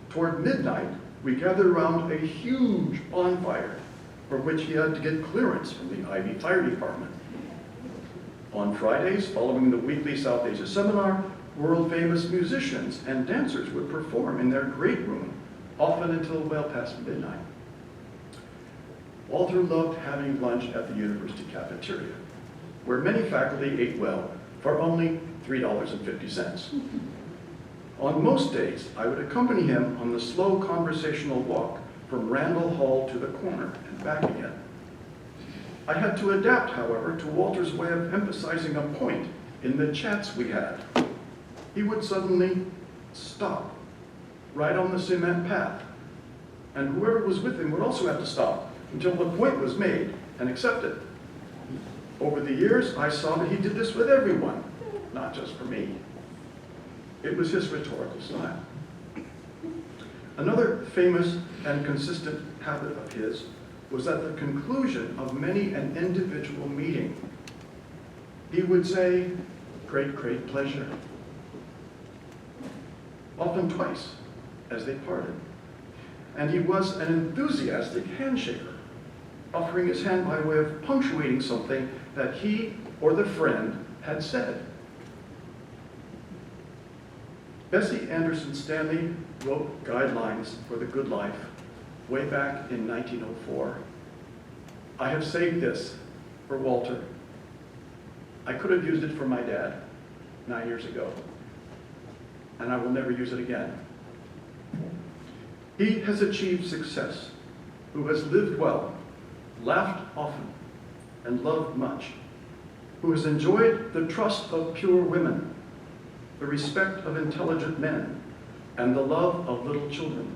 Toward midnight, we gathered around a huge bonfire for which he had to get clearance from the Ivy Fire Department. On Fridays, following the weekly South Asia seminar, world-famous musicians and dancers would perform in their great room, often until well past midnight. Walter loved having lunch at the university cafeteria, where many faculty ate well for only $3.50. On most days, I would accompany him on the slow conversational walk from Randall Hall to the corner and back again. I had to adapt, however, to Walter's way of emphasizing a point in the chats we had. He would suddenly stop right on the cement path, and whoever was with him would also have to stop until the point was made and accepted. Over the years, I saw that he did this with everyone, not just for me. It was his rhetorical style. Another famous and consistent habit of his was at the conclusion of many an individual meeting, he would say, "Great, great pleasure," often twice as they parted. And he was an enthusiastic handshaker, offering his hand by way of punctuating something that he or the friend had said. Bessie Anderson Stanley wrote guidelines for the good life way back in 1904. I have saved this for Walter. I could have used it for my dad 9 years ago, and I will never use it again. He has achieved success, who has lived well, laughed often, and loved much, who has enjoyed the trust of pure women, the respect of intelligent men, and the love of little children,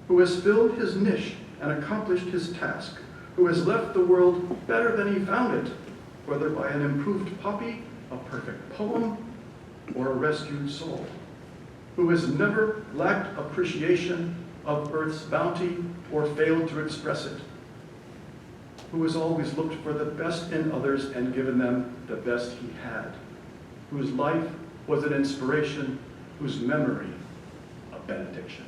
who has filled his niche and accomplished his task, who has left the world better than he found it, whether by an improved copy, a perfect poem, or a rescued soul, who has never lacked appreciation of earth's bounty or failed to express it, who has always looked for the best in others and given them the best he had, whose life was an inspiration, whose memory a benediction.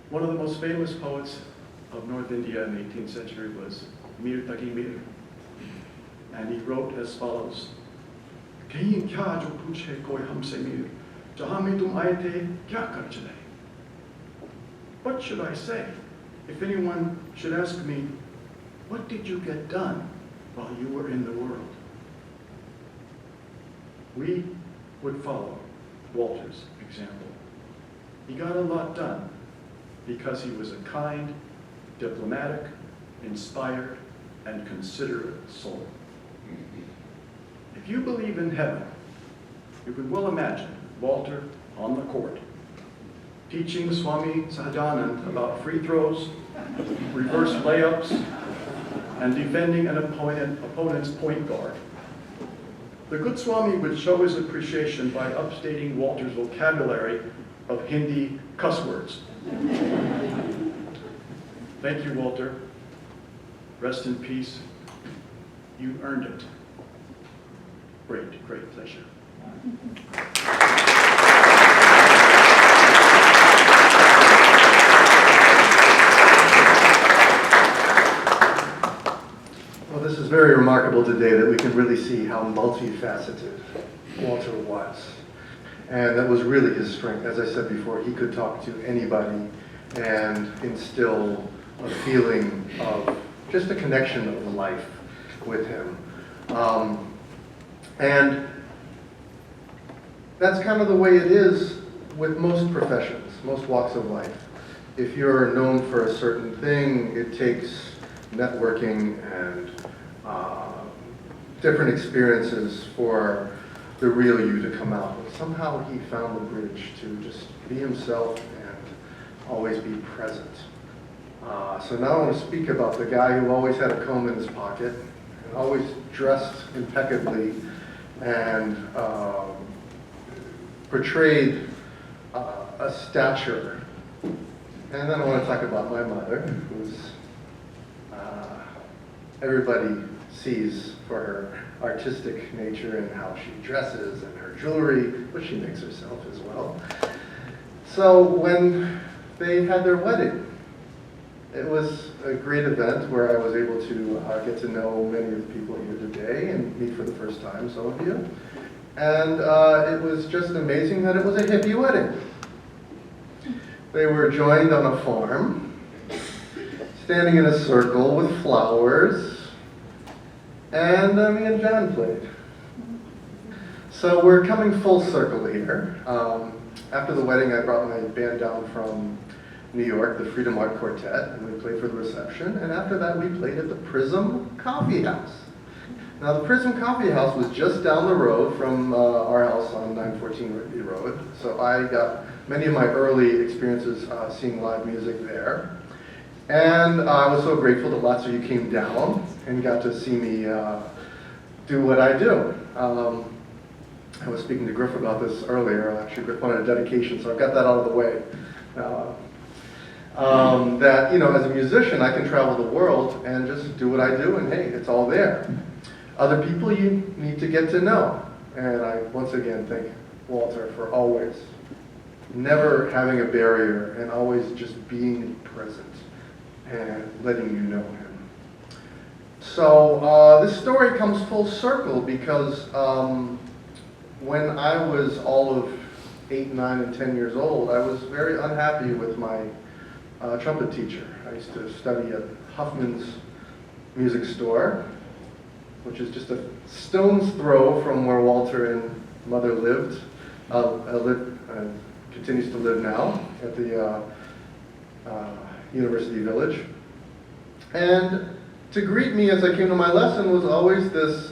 One of the most famous poets of North India in the 18th century was Mir Taqi Mir, and he wrote as follows: "Kahin kya jo puche koi humse mir, jahan mein tum aaye the kya kar chale?" What should I say if anyone should ask me, what did you get done while you were in the world? We would follow Walter's example. He got a lot done because he was a kind, diplomatic, inspired, and considerate soul. If you believe in heaven, you can well imagine Walter on the court, teaching Swami Sahajanand about free throws, reverse layups, and defending an opponent's point guard. The good Swami would show his appreciation by upstating Walter's vocabulary of Hindi cuss words. Thank you, Walter. Rest in peace. You earned it. Great, great pleasure. Well, this is very remarkable today that we can really see how multifaceted Walter was. And that was really his strength. As I said before, he could talk to anybody and instill a feeling of just a connection of life with him. And that's kind of the way it is with most professions, most walks of life. If you're known for a certain thing, it takes networking and different experiences for the real you to come out. But somehow he found the bridge to just be himself and always be present. So now I want to speak about the guy who always had a comb in his pocket, and always dressed impeccably, and portrayed a stature. And then I want to talk about my mother, who's everybody sees for her artistic nature and how she dresses and her jewelry, which she makes herself as well. So when they had their wedding, it was a great event where I was able to get to know many of the people here today and meet for the first time some of you. And it was just amazing that it was a hippie wedding. They were joined on a farm, standing in a circle with flowers, and me and John played. So we're coming full circle here. After the wedding, I brought my band down from New York, the Freedom Art Quartet, and we played for the reception. And after that, we played at the Prism Coffee House. Now, the Prism Coffee House was just down the road from our house on 914 Whitby Road. So I got many of my early experiences seeing live music there. And I was so grateful that lots of you came down and got to see me do what I do. I was speaking to Griff about this earlier. Actually, Griff wanted a dedication, so I've got that out of the way. That, you know, as a musician, I can travel the world and just do what I do, and hey, it's all there. Other people you need to get to know. And I, once again, thank Walter for always never having a barrier and always just being present and letting you know him. So this story comes full circle because when I was all of 8, 9, and 10 years old, I was very unhappy with my trumpet teacher. I used to study at Huffman's Music Store, which is just a stone's throw from where Walter and Mother lived, continues to live now at the University Village. And to greet me as I came to my lesson was always this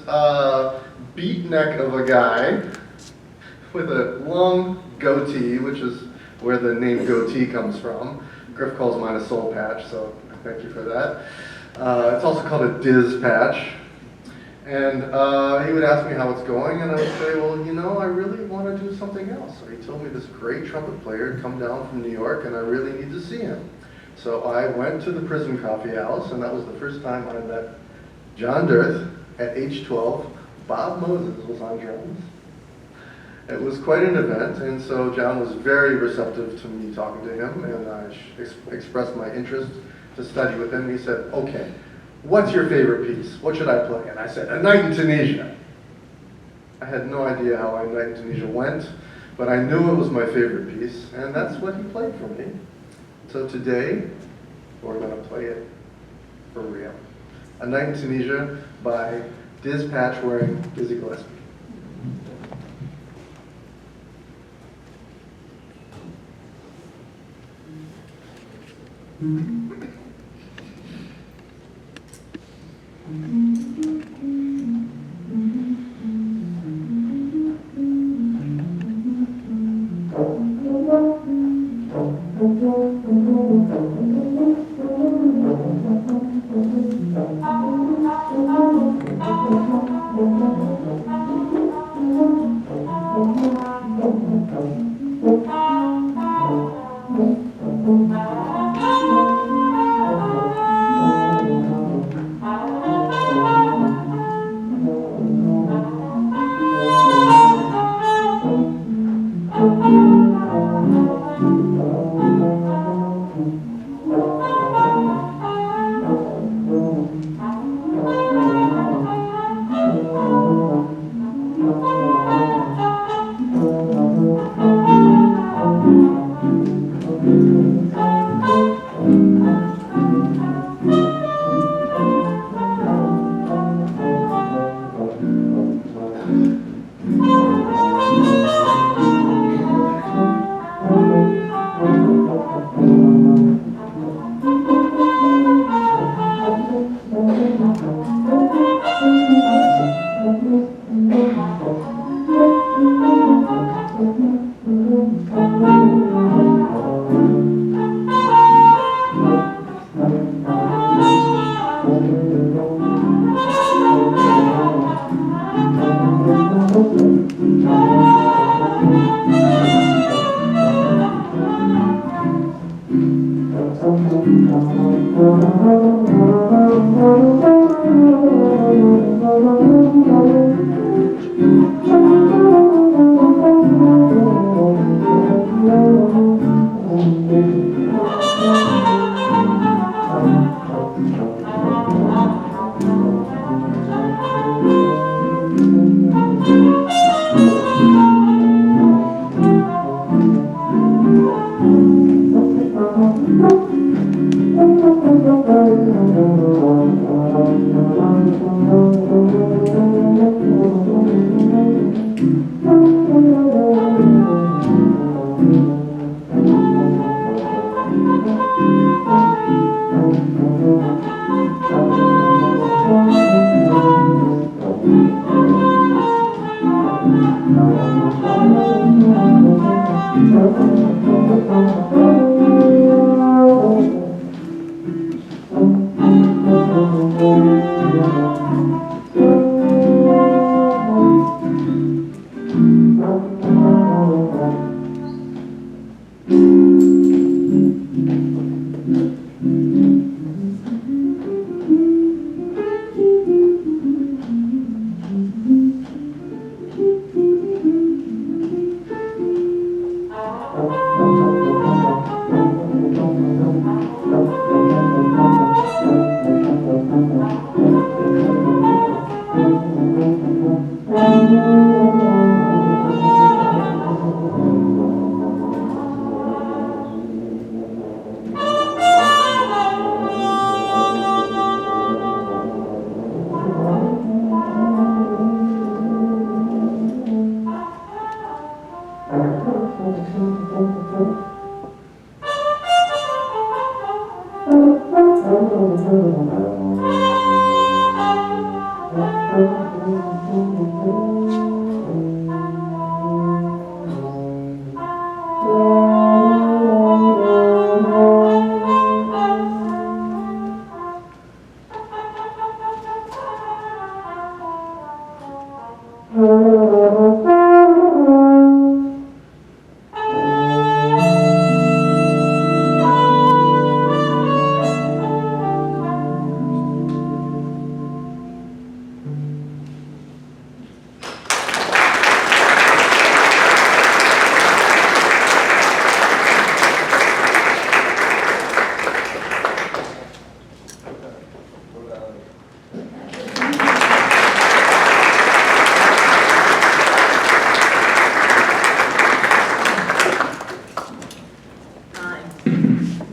beatnik of a guy with a long goatee, which is where the name goatee comes from. Griff calls mine a soul patch, so thank you for that. It's also called a Diz patch. And he would ask me how it's going, and I would say, well, you know, I really want to do something else. So he told me this great trumpet player had come down from New York, and I really need to see him. So I went to the Prism Coffee House, and that was the first time I met John Dirth at age 12. Bob Moses was on drums. It was quite an event, and so John was very receptive to me talking to him, and I expressed my interest to study with him. He said, okay, what's your favorite piece? What should I play? And I said, A Night in Tunisia. I had no idea how A Night in Tunisia went, but I knew it was my favorite piece, and that's what he played for me. So today, we're going to play it for real. A Night in Tunisia by Diz Patch wearing Dizzy Gillespie.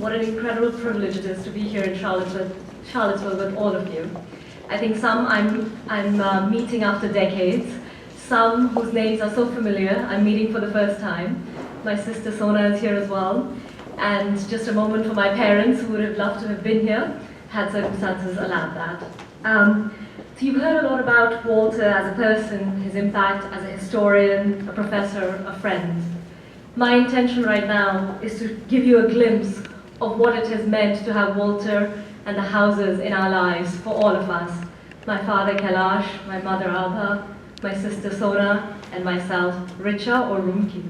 What an incredible privilege it is to be here in Charlottesville with all of you. I think some I'm meeting after decades, some whose names are so familiar I'm meeting for the first time. My sister Sona is here as well. And just a moment for my parents who would have loved to have been here, had circumstances allowed that. So you've heard a lot about Walter as a person, his impact as a historian, a professor, a friend. My intention right now is to give you a glimpse of what it has meant to have Walter and the Hausers in our lives for all of us. My father Kailash, my mother Alba, my sister Sona, and myself, Richa or Rumki.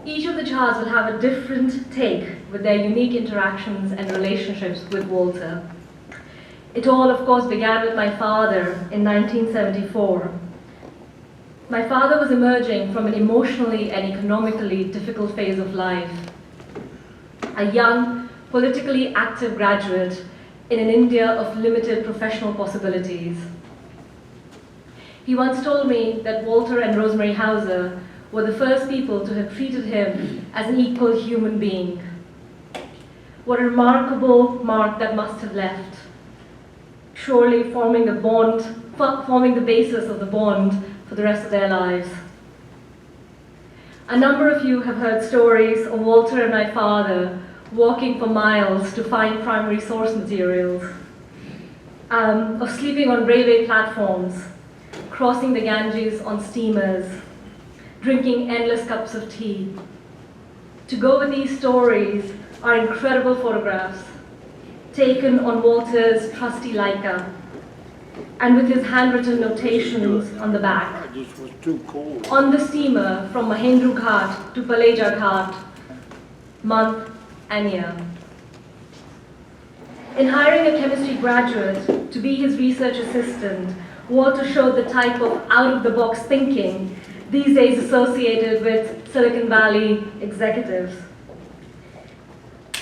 Each of the Chars will have a different take with their unique interactions and relationships with Walter. It all, of course, began with my father in 1974. My father was emerging from an emotionally and economically difficult phase of life. A young, politically active graduate in an India of limited professional possibilities. He once told me that Walter and Rosemary Hauser were the first people to have treated him as an equal human being. What a remarkable mark that must have left, surely forming the basis of the bond for the rest of their lives. A number of you have heard stories of Walter and my father walking for miles to find primary source materials, of sleeping on railway platforms, crossing the Ganges on steamers, drinking endless cups of tea. To go with these stories are incredible photographs taken on Walter's trusty Leica and with his handwritten notations on the back. On the steamer from Mahendru Ghat to Paleja Ghat, month and year. In hiring a chemistry graduate to be his research assistant, Walter showed the type of out-of-the-box thinking these days associated with Silicon Valley executives.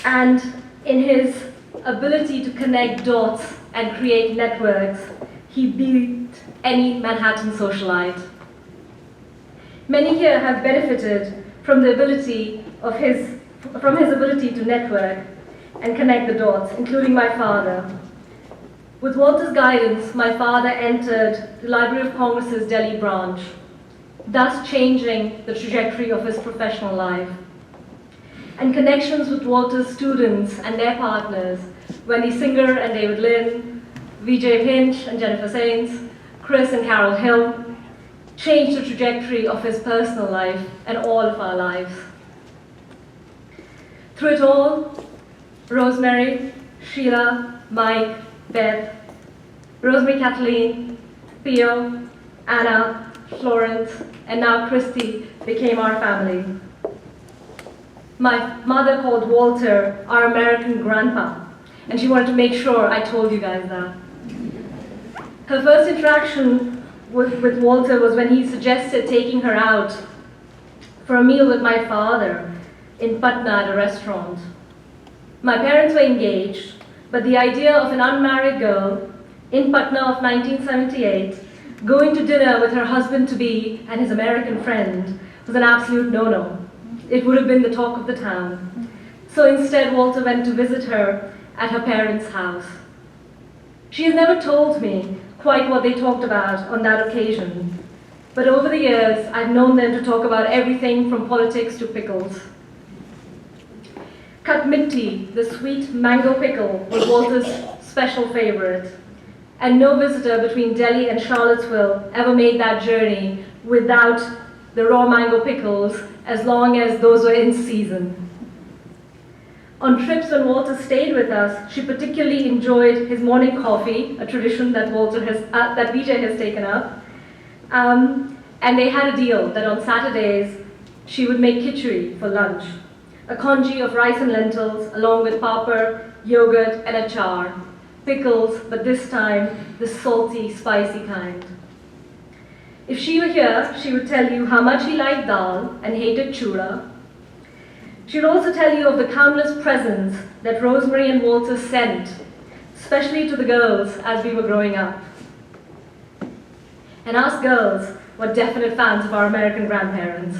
And in his ability to connect dots and create networks, he beat any Manhattan socialite. Many here have benefited from his ability to network and connect the dots, including my father. With Walter's guidance, my father entered the Library of Congress's Delhi branch, thus changing the trajectory of his professional life. And connections with Walter's students and their partners, Wendy Singer and David Lynn, Vijay Hinch and Jennifer Saints, Chris and Carol Hill, changed the trajectory of his personal life and all of our lives. Through it all, Rosemary, Sheila, Mike, Beth, Rosemary Kathleen, Theo, Anna, Florence, and now Christy became our family. My mother called Walter our American grandpa, and she wanted to make sure I told you guys that. Her first interaction with Walter was when he suggested taking her out for a meal with my father in Patna at a restaurant. My parents were engaged, but the idea of an unmarried girl in Patna of 1978 going to dinner with her husband-to-be and his American friend was an absolute no-no. It would have been the talk of the town. So instead, Walter went to visit her at her parents' house. She has never told me quite what they talked about on that occasion, but over the years, I've known them to talk about everything from politics to pickles. Kat Mitti, the sweet mango pickle, was Walter's special favorite, and no visitor between Delhi and Charlottesville ever made that journey without the raw mango pickles, as long as those were in season. On trips when Walter stayed with us, she particularly enjoyed his morning coffee, a tradition that that Vijay has taken up. And they had a deal that on Saturdays, she would make khichdi for lunch, a congee of rice and lentils, along with papad, yogurt, and achar, pickles, but this time, the salty, spicy kind. If she were here, she would tell you how much he liked dal and hated chura. She would also tell you of the countless presents that Rosemary and Walter sent, especially to the girls as we were growing up. And us girls were definite fans of our American grandparents.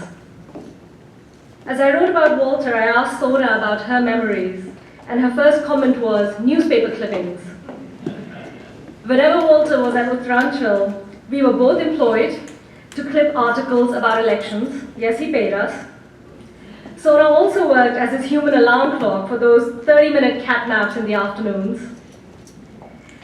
As I wrote about Walter, I asked Sona about her memories, and her first comment was newspaper clippings. Whenever Walter was at Uttaranchal, we were both employed to clip articles about elections. Yes, he paid us. Sona also worked as his human alarm clock for those 30-minute cat naps in the afternoons.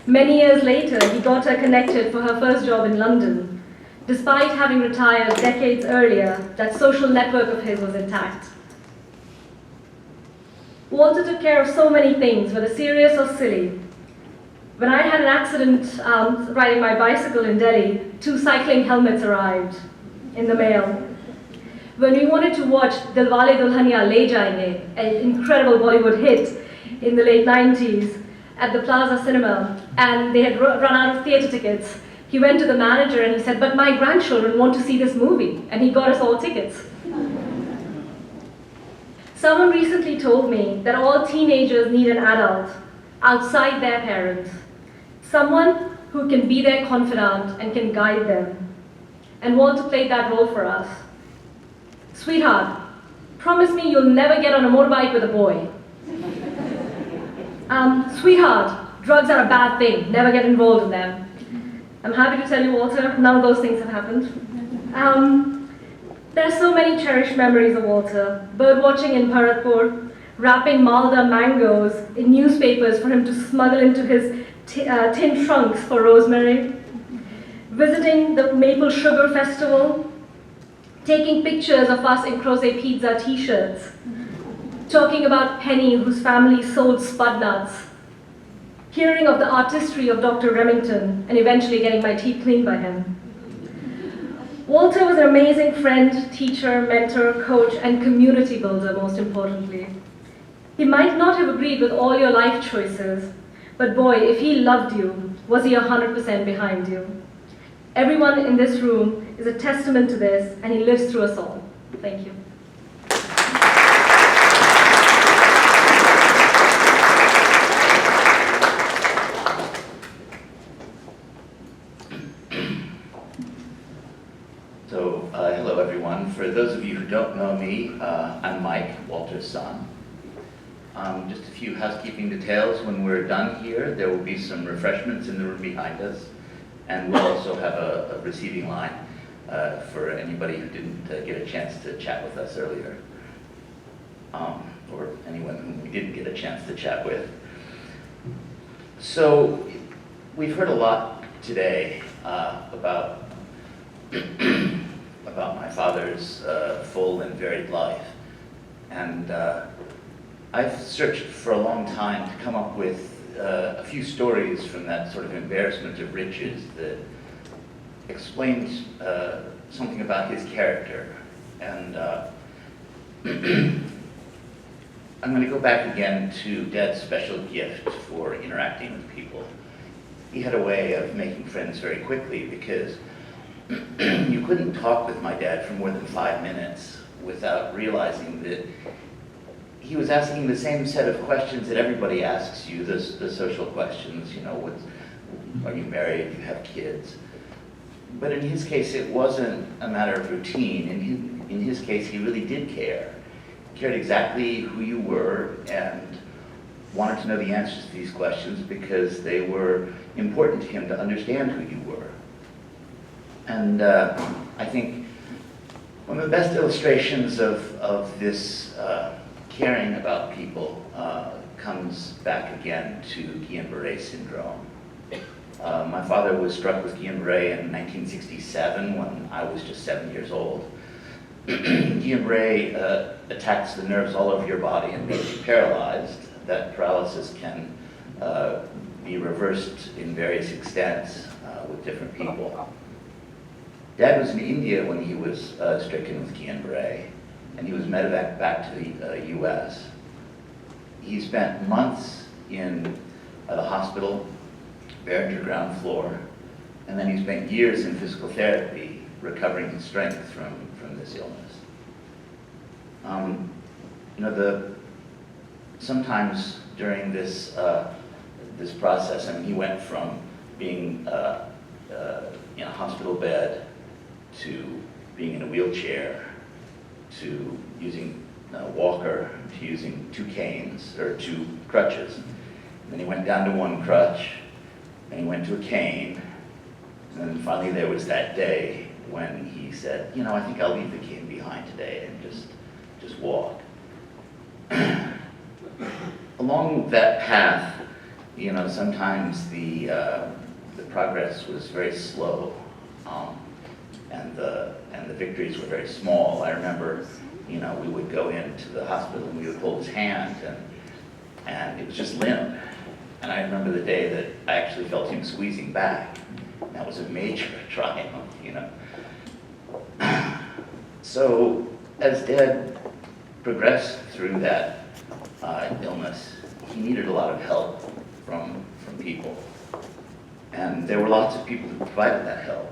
Many years later, he got her connected for her first job in London. Despite having retired decades earlier, that social network of his was intact. Walter took care of so many things, whether serious or silly. When I had an accident riding my bicycle in Delhi, 2 cycling helmets arrived in the mail. When we wanted to watch Dilwale Dulhania Le Jayenge, an incredible Bollywood hit in the late 90s, at the Plaza Cinema, and they had run out of theater tickets, he went to the manager and he said, "But my grandchildren want to see this movie," and he got us all tickets. Someone recently told me that all teenagers need an adult outside their parents, someone who can be their confidant and can guide them. And Walter played that role for us. "Sweetheart, promise me you'll never get on a motorbike with a boy." "Sweetheart, drugs are a bad thing, never get involved in them." I'm happy to tell you, Walter, none of those things have happened. There are so many cherished memories of Walter. Bird watching in Bharatpur, wrapping Malda mangoes in newspapers for him to smuggle into his tin trunks for Rosemary, visiting the Maple Sugar Festival, taking pictures of us in Croce Pizza t-shirts, talking about Penny, whose family sold spud nuts, hearing of the artistry of Dr. Remington, and eventually getting my teeth cleaned by him. Walter was an amazing friend, teacher, mentor, coach, and community builder, most importantly. He might not have agreed with all your life choices, but boy, if he loved you, was he 100% behind you? Everyone in this room is a testament to this, and he lives through us all. Thank you. Hello everyone. For those of you who don't know me, I'm Mike, Walter's son. Just a few housekeeping details. When we're done here, there will be some refreshments in the room behind us, and we'll also have a receiving line for anybody who didn't get a chance to chat with us earlier, or anyone whom we didn't get a chance to chat with. So we've heard a lot today about about my father's full and varied life. And I've searched for a long time to come up with a few stories from that sort of embarrassment of riches that explains something about his character. And I'm going to go back again to Dad's special gift for interacting with people. He had a way of making friends very quickly because you couldn't talk with my dad for more than 5 minutes without realizing that he was asking the same set of questions that everybody asks you, the social questions, you know, are you married, do you have kids? But in his case, it wasn't a matter of routine. In his case, he really did care. He cared exactly who you were and wanted to know the answers to these questions because they were important to him to understand who you were. And I think one of the best illustrations of this caring about people comes back again to Guillain-Barré syndrome. My father was struck with Guillain-Barré in 1967 when I was just 7 years old. Guillain-Barré attacks the nerves all over your body and makes you paralyzed. That paralysis can be reversed in various extents with different people. Dad was in India when he was stricken with Guillain-Barré, and he was medevaced back to the U.S. He spent months in the hospital, buried to ground floor, and then he spent years in physical therapy, recovering his strength from this illness. You know, sometimes during this this process, I mean, he went from being in a hospital bed to being in a wheelchair to using a walker to using 2 canes or 2 crutches. And then he went down to 1 crutch, and he went to a cane, and then finally there was that day when he said, you know, I think I'll leave the cane behind today and just walk. Along that path, you know, sometimes the progress was very slow, and the victories were very small. I remember, you know, we would go into the hospital and we would hold his hand, and it was just limp. And I remember the day that I actually felt him squeezing back. That was a major triumph, you know. So as Dad progressed through that illness, he needed a lot of help from people. And there were lots of people who provided that help.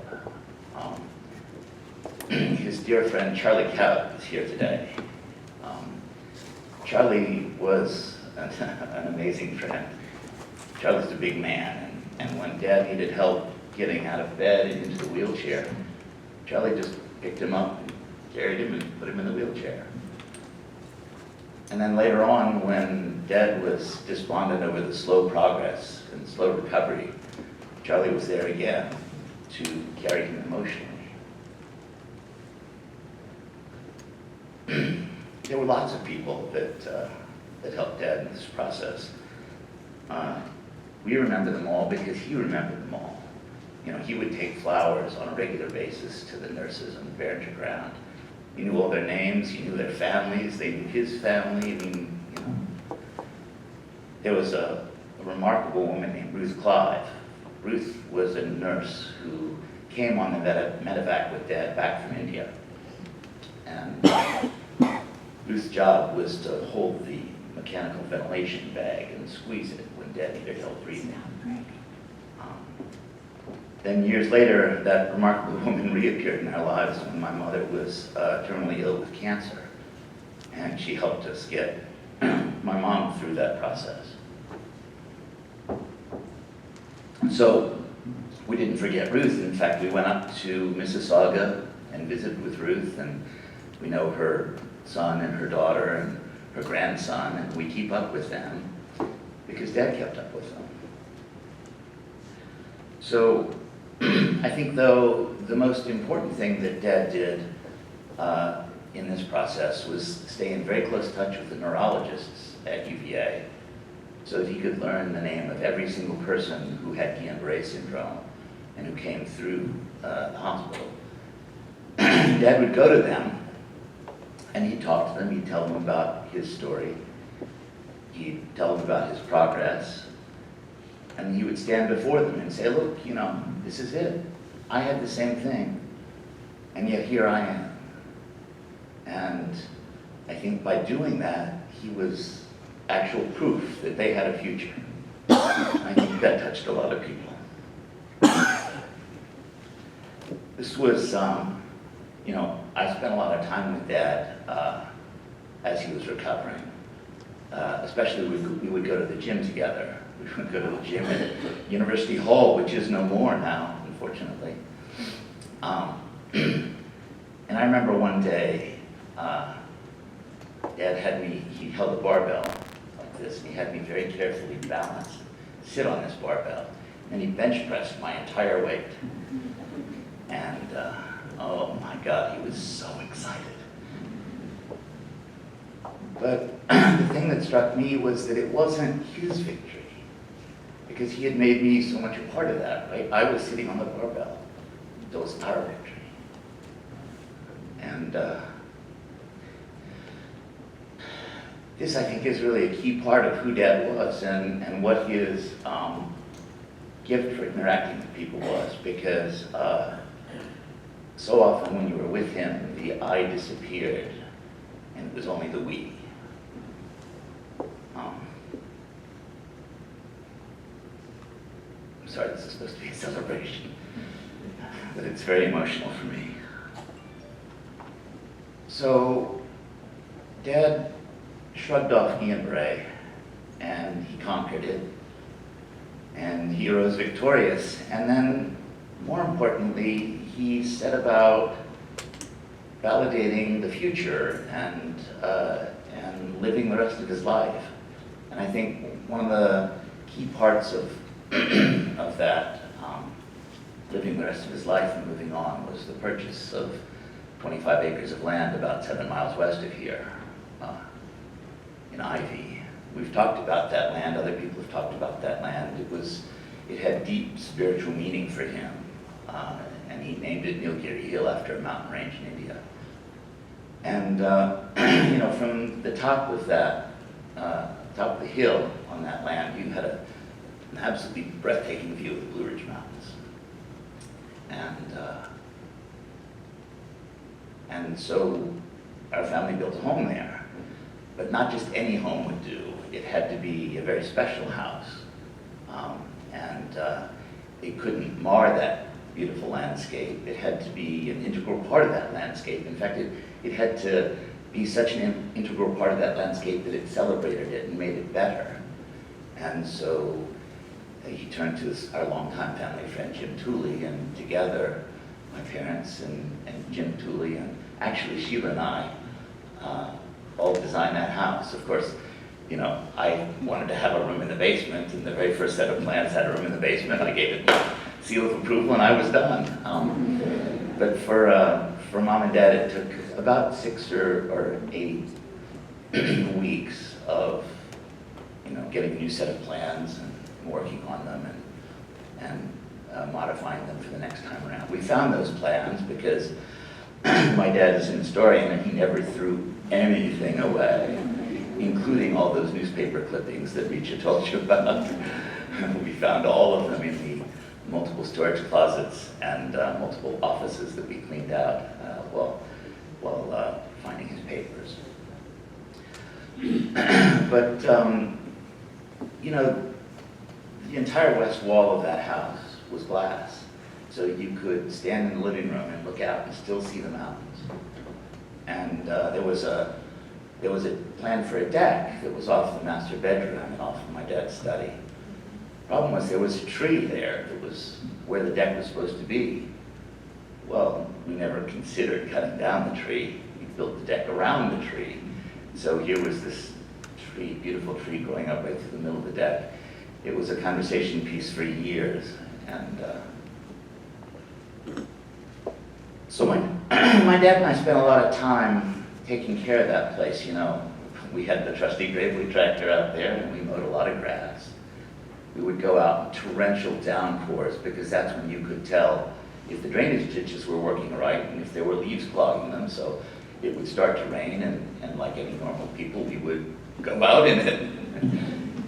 His dear friend Charlie Cabot is here today. Charlie was an amazing friend. Charlie's a big man, and when Dad needed help getting out of bed and into the wheelchair, Charlie just picked him up and carried him and put him in the wheelchair. And then later on, when Dad was despondent over the slow progress and slow recovery, Charlie was there again to carry him emotionally. There were lots of people that helped Dad in this process. We remember them all because he remembered them all. You know, he would take flowers on a regular basis to the nurses on the Barringer ground. He knew all their names, he knew their families, they knew his family. I mean, you know. There was a remarkable woman named Ruth Clive. Ruth was a nurse who came on the medevac with Dad back from India. And Ruth's job was to hold the mechanical ventilation bag and squeeze it when Dad needed help breathing. Then years later, that remarkable woman reappeared in our lives when my mother was terminally ill with cancer. And she helped us get my mom through that process. So we didn't forget Ruth. In fact, we went up to Mississauga and visited with Ruth, and we know her son and her daughter and her grandson, and we keep up with them because Dad kept up with them. So I think, though, the most important thing that Dad did in this process was stay in very close touch with the neurologists at UVA so that he could learn the name of every single person who had Guillain-Barré syndrome and who came through the hospital. Dad would go to them, and he'd talk to them, he'd tell them about his story, he'd tell them about his progress, and he would stand before them and say, look, you know, this is it. I had the same thing, and yet here I am. And I think by doing that, he was actual proof that they had a future. I think that touched a lot of people. This was, you know, I spent a lot of time with Dad as he was recovering. Especially we would go to the gym together. We would go to the gym at University Hall, which is no more now, unfortunately. And I remember one day, Dad had me, he held a barbell like this, and he had me very carefully balanced, sit on this barbell, and he bench pressed my entire weight. And oh my God, he was so excited. But the thing that struck me was that it wasn't his victory, because he had made me so much a part of that, right? I was sitting on the barbell. It was our victory. And this, I think, is really a key part of who Dad was and what his gift for interacting with people was, because so often when you were with him, the I disappeared, and it was only the we. I'm sorry, this is supposed to be a celebration, but it's very emotional for me. So, Dad shrugged off Guillain-Barré, and he conquered it, and he rose victorious. And then, more importantly, he set about validating the future and living the rest of his life. And I think one of the key parts of that, living the rest of his life and moving on, was the purchase of 25 acres of land about 7 miles west of here, in Ivy. We've talked about that land, other people have talked about that land. It had deep spiritual meaning for him, and he named it Nilgiri Hill after a mountain range in India. And you know, from the top of that, top of the hill on that land, you had an absolutely breathtaking view of the Blue Ridge Mountains. And so our family built a home there, but not just any home would do. It had to be a very special house, and it couldn't mar that beautiful landscape. It had to be an integral part of that landscape. In fact, it had to be such an integral part of that landscape that it celebrated it and made it better. And so he turned to our longtime family friend, Jim Tooley, and together, my parents and Jim Tooley, and actually Sheila and I, all designed that house. Of course, you know, I wanted to have a room in the basement, and the very first set of plans had a room in the basement. I gave it my seal of approval, and I was done. But for Mom and Dad, it took about 6 or 8 weeks of, you know, getting a new set of plans and working on them and modifying them for the next time around. We found those plans because my dad is an historian, and he never threw anything away, including all those newspaper clippings that Richa told you about. We found all of them in the multiple storage closets and multiple offices that we cleaned out while finding his papers. But, you know, the entire west wall of that house was glass. So you could stand in the living room and look out and still see the mountains. And there was a plan for a deck that was off the master bedroom and off of my dad's study. Problem was there was a tree there that was where the deck was supposed to be. Well, we never considered cutting down the tree. We built the deck around the tree. So here was this tree, beautiful tree growing up right through the middle of the deck. It was a conversation piece for years. And so my dad and I spent a lot of time taking care of that place, you know. We had the trusty Gravely tractor out there, and we mowed a lot of grass. We would go out in torrential downpours, because that's when you could tell if the drainage ditches were working right and if there were leaves clogging them, so it would start to rain, and like any normal people, we would go out in it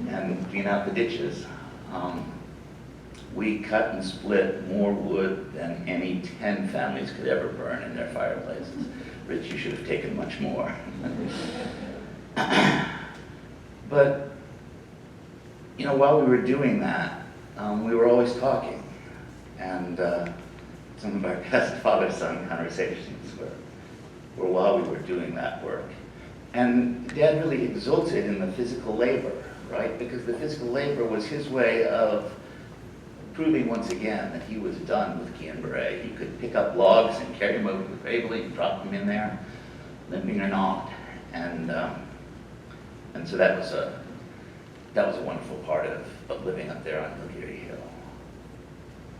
and clean out the ditches. We cut and split more wood than any 10 families could ever burn in their fireplaces. Rich, you should have taken much more. But, you know, while we were doing that, we were always talking. And some of our best father-son conversations were while we were doing that work. And Dad really exulted in the physical labor, right? Because the physical labor was his way of proving once again that he was done with Guillain-Barré. He could pick up logs and carry them over to the gravely and drop them in there, limping or not. And so that was a wonderful part of living up there on Nilgiri Hill.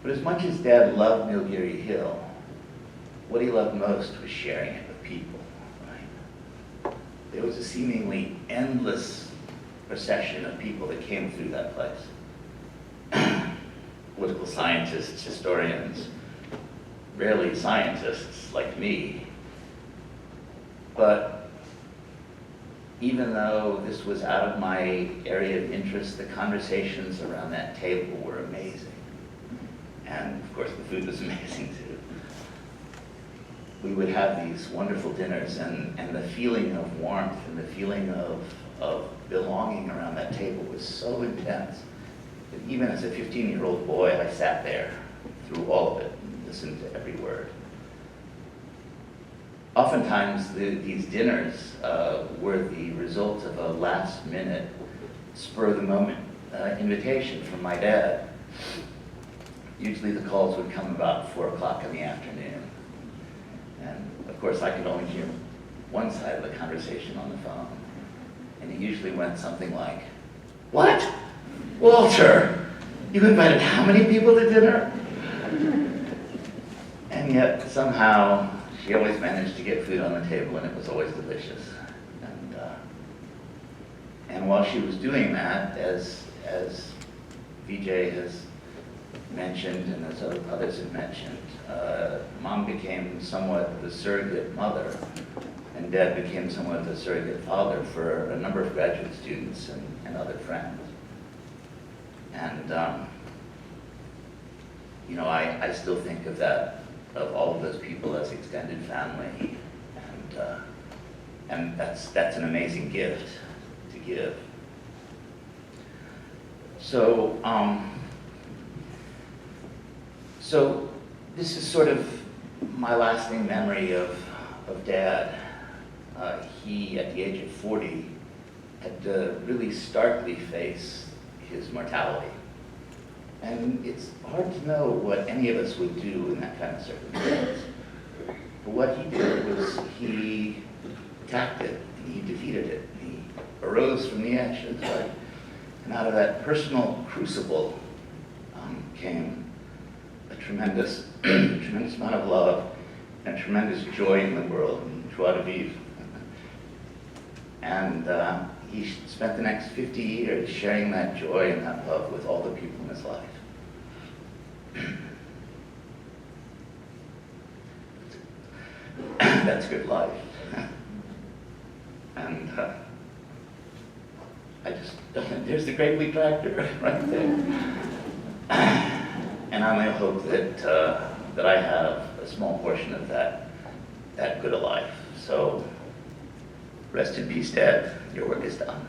But as much as Dad loved Nilgiri Hill, what he loved most was sharing it with people, right? There was a seemingly endless procession of people that came through that place. Political scientists, historians, rarely scientists like me. But even though this was out of my area of interest, the conversations around that table were amazing. And of course the food was amazing too. We would have these wonderful dinners, and the feeling of warmth and the feeling of belonging around that table was so intense. Even as a 15-year-old boy, I sat there through all of it and listened to every word. Oftentimes, these dinners were the result of a last-minute, spur-of-the-moment invitation from my dad. Usually the calls would come about 4 o'clock in the afternoon. And of course, I could only hear one side of the conversation on the phone. And it usually went something like, "What? Walter, you invited how many people to dinner?" And yet, somehow, she always managed to get food on the table, and it was always delicious. And while she was doing that, as Vijay has mentioned, and as others have mentioned, Mom became somewhat the surrogate mother, and Dad became somewhat the surrogate father for a number of graduate students and other friends. And, you know, I still think of all of those people as extended family, and that's an amazing gift to give. So, so this is sort of my lasting memory of Dad. He, at the age of 40, had to really starkly face his mortality. And it's hard to know what any of us would do in that kind of circumstance. But what he did was he attacked it, and he defeated it. He arose from the ashes, right? And out of that personal crucible came a tremendous, tremendous amount of love and tremendous joy in the world, and joie de vivre. And he spent the next 50 years sharing that joy and that love with all the people in his life. That's good life. And there's the Great Wheat Tractor right there. And I only hope that I have a small portion of that good a life. So rest in peace, Dad. Your work is done.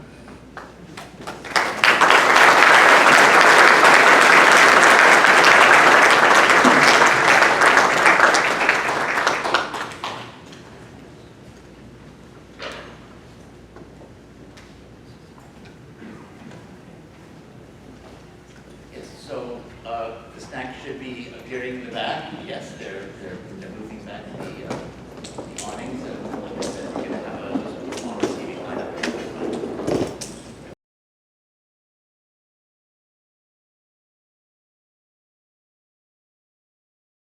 Yes, so the snacks should be appearing in the back. Yes, they're moving back the awnings.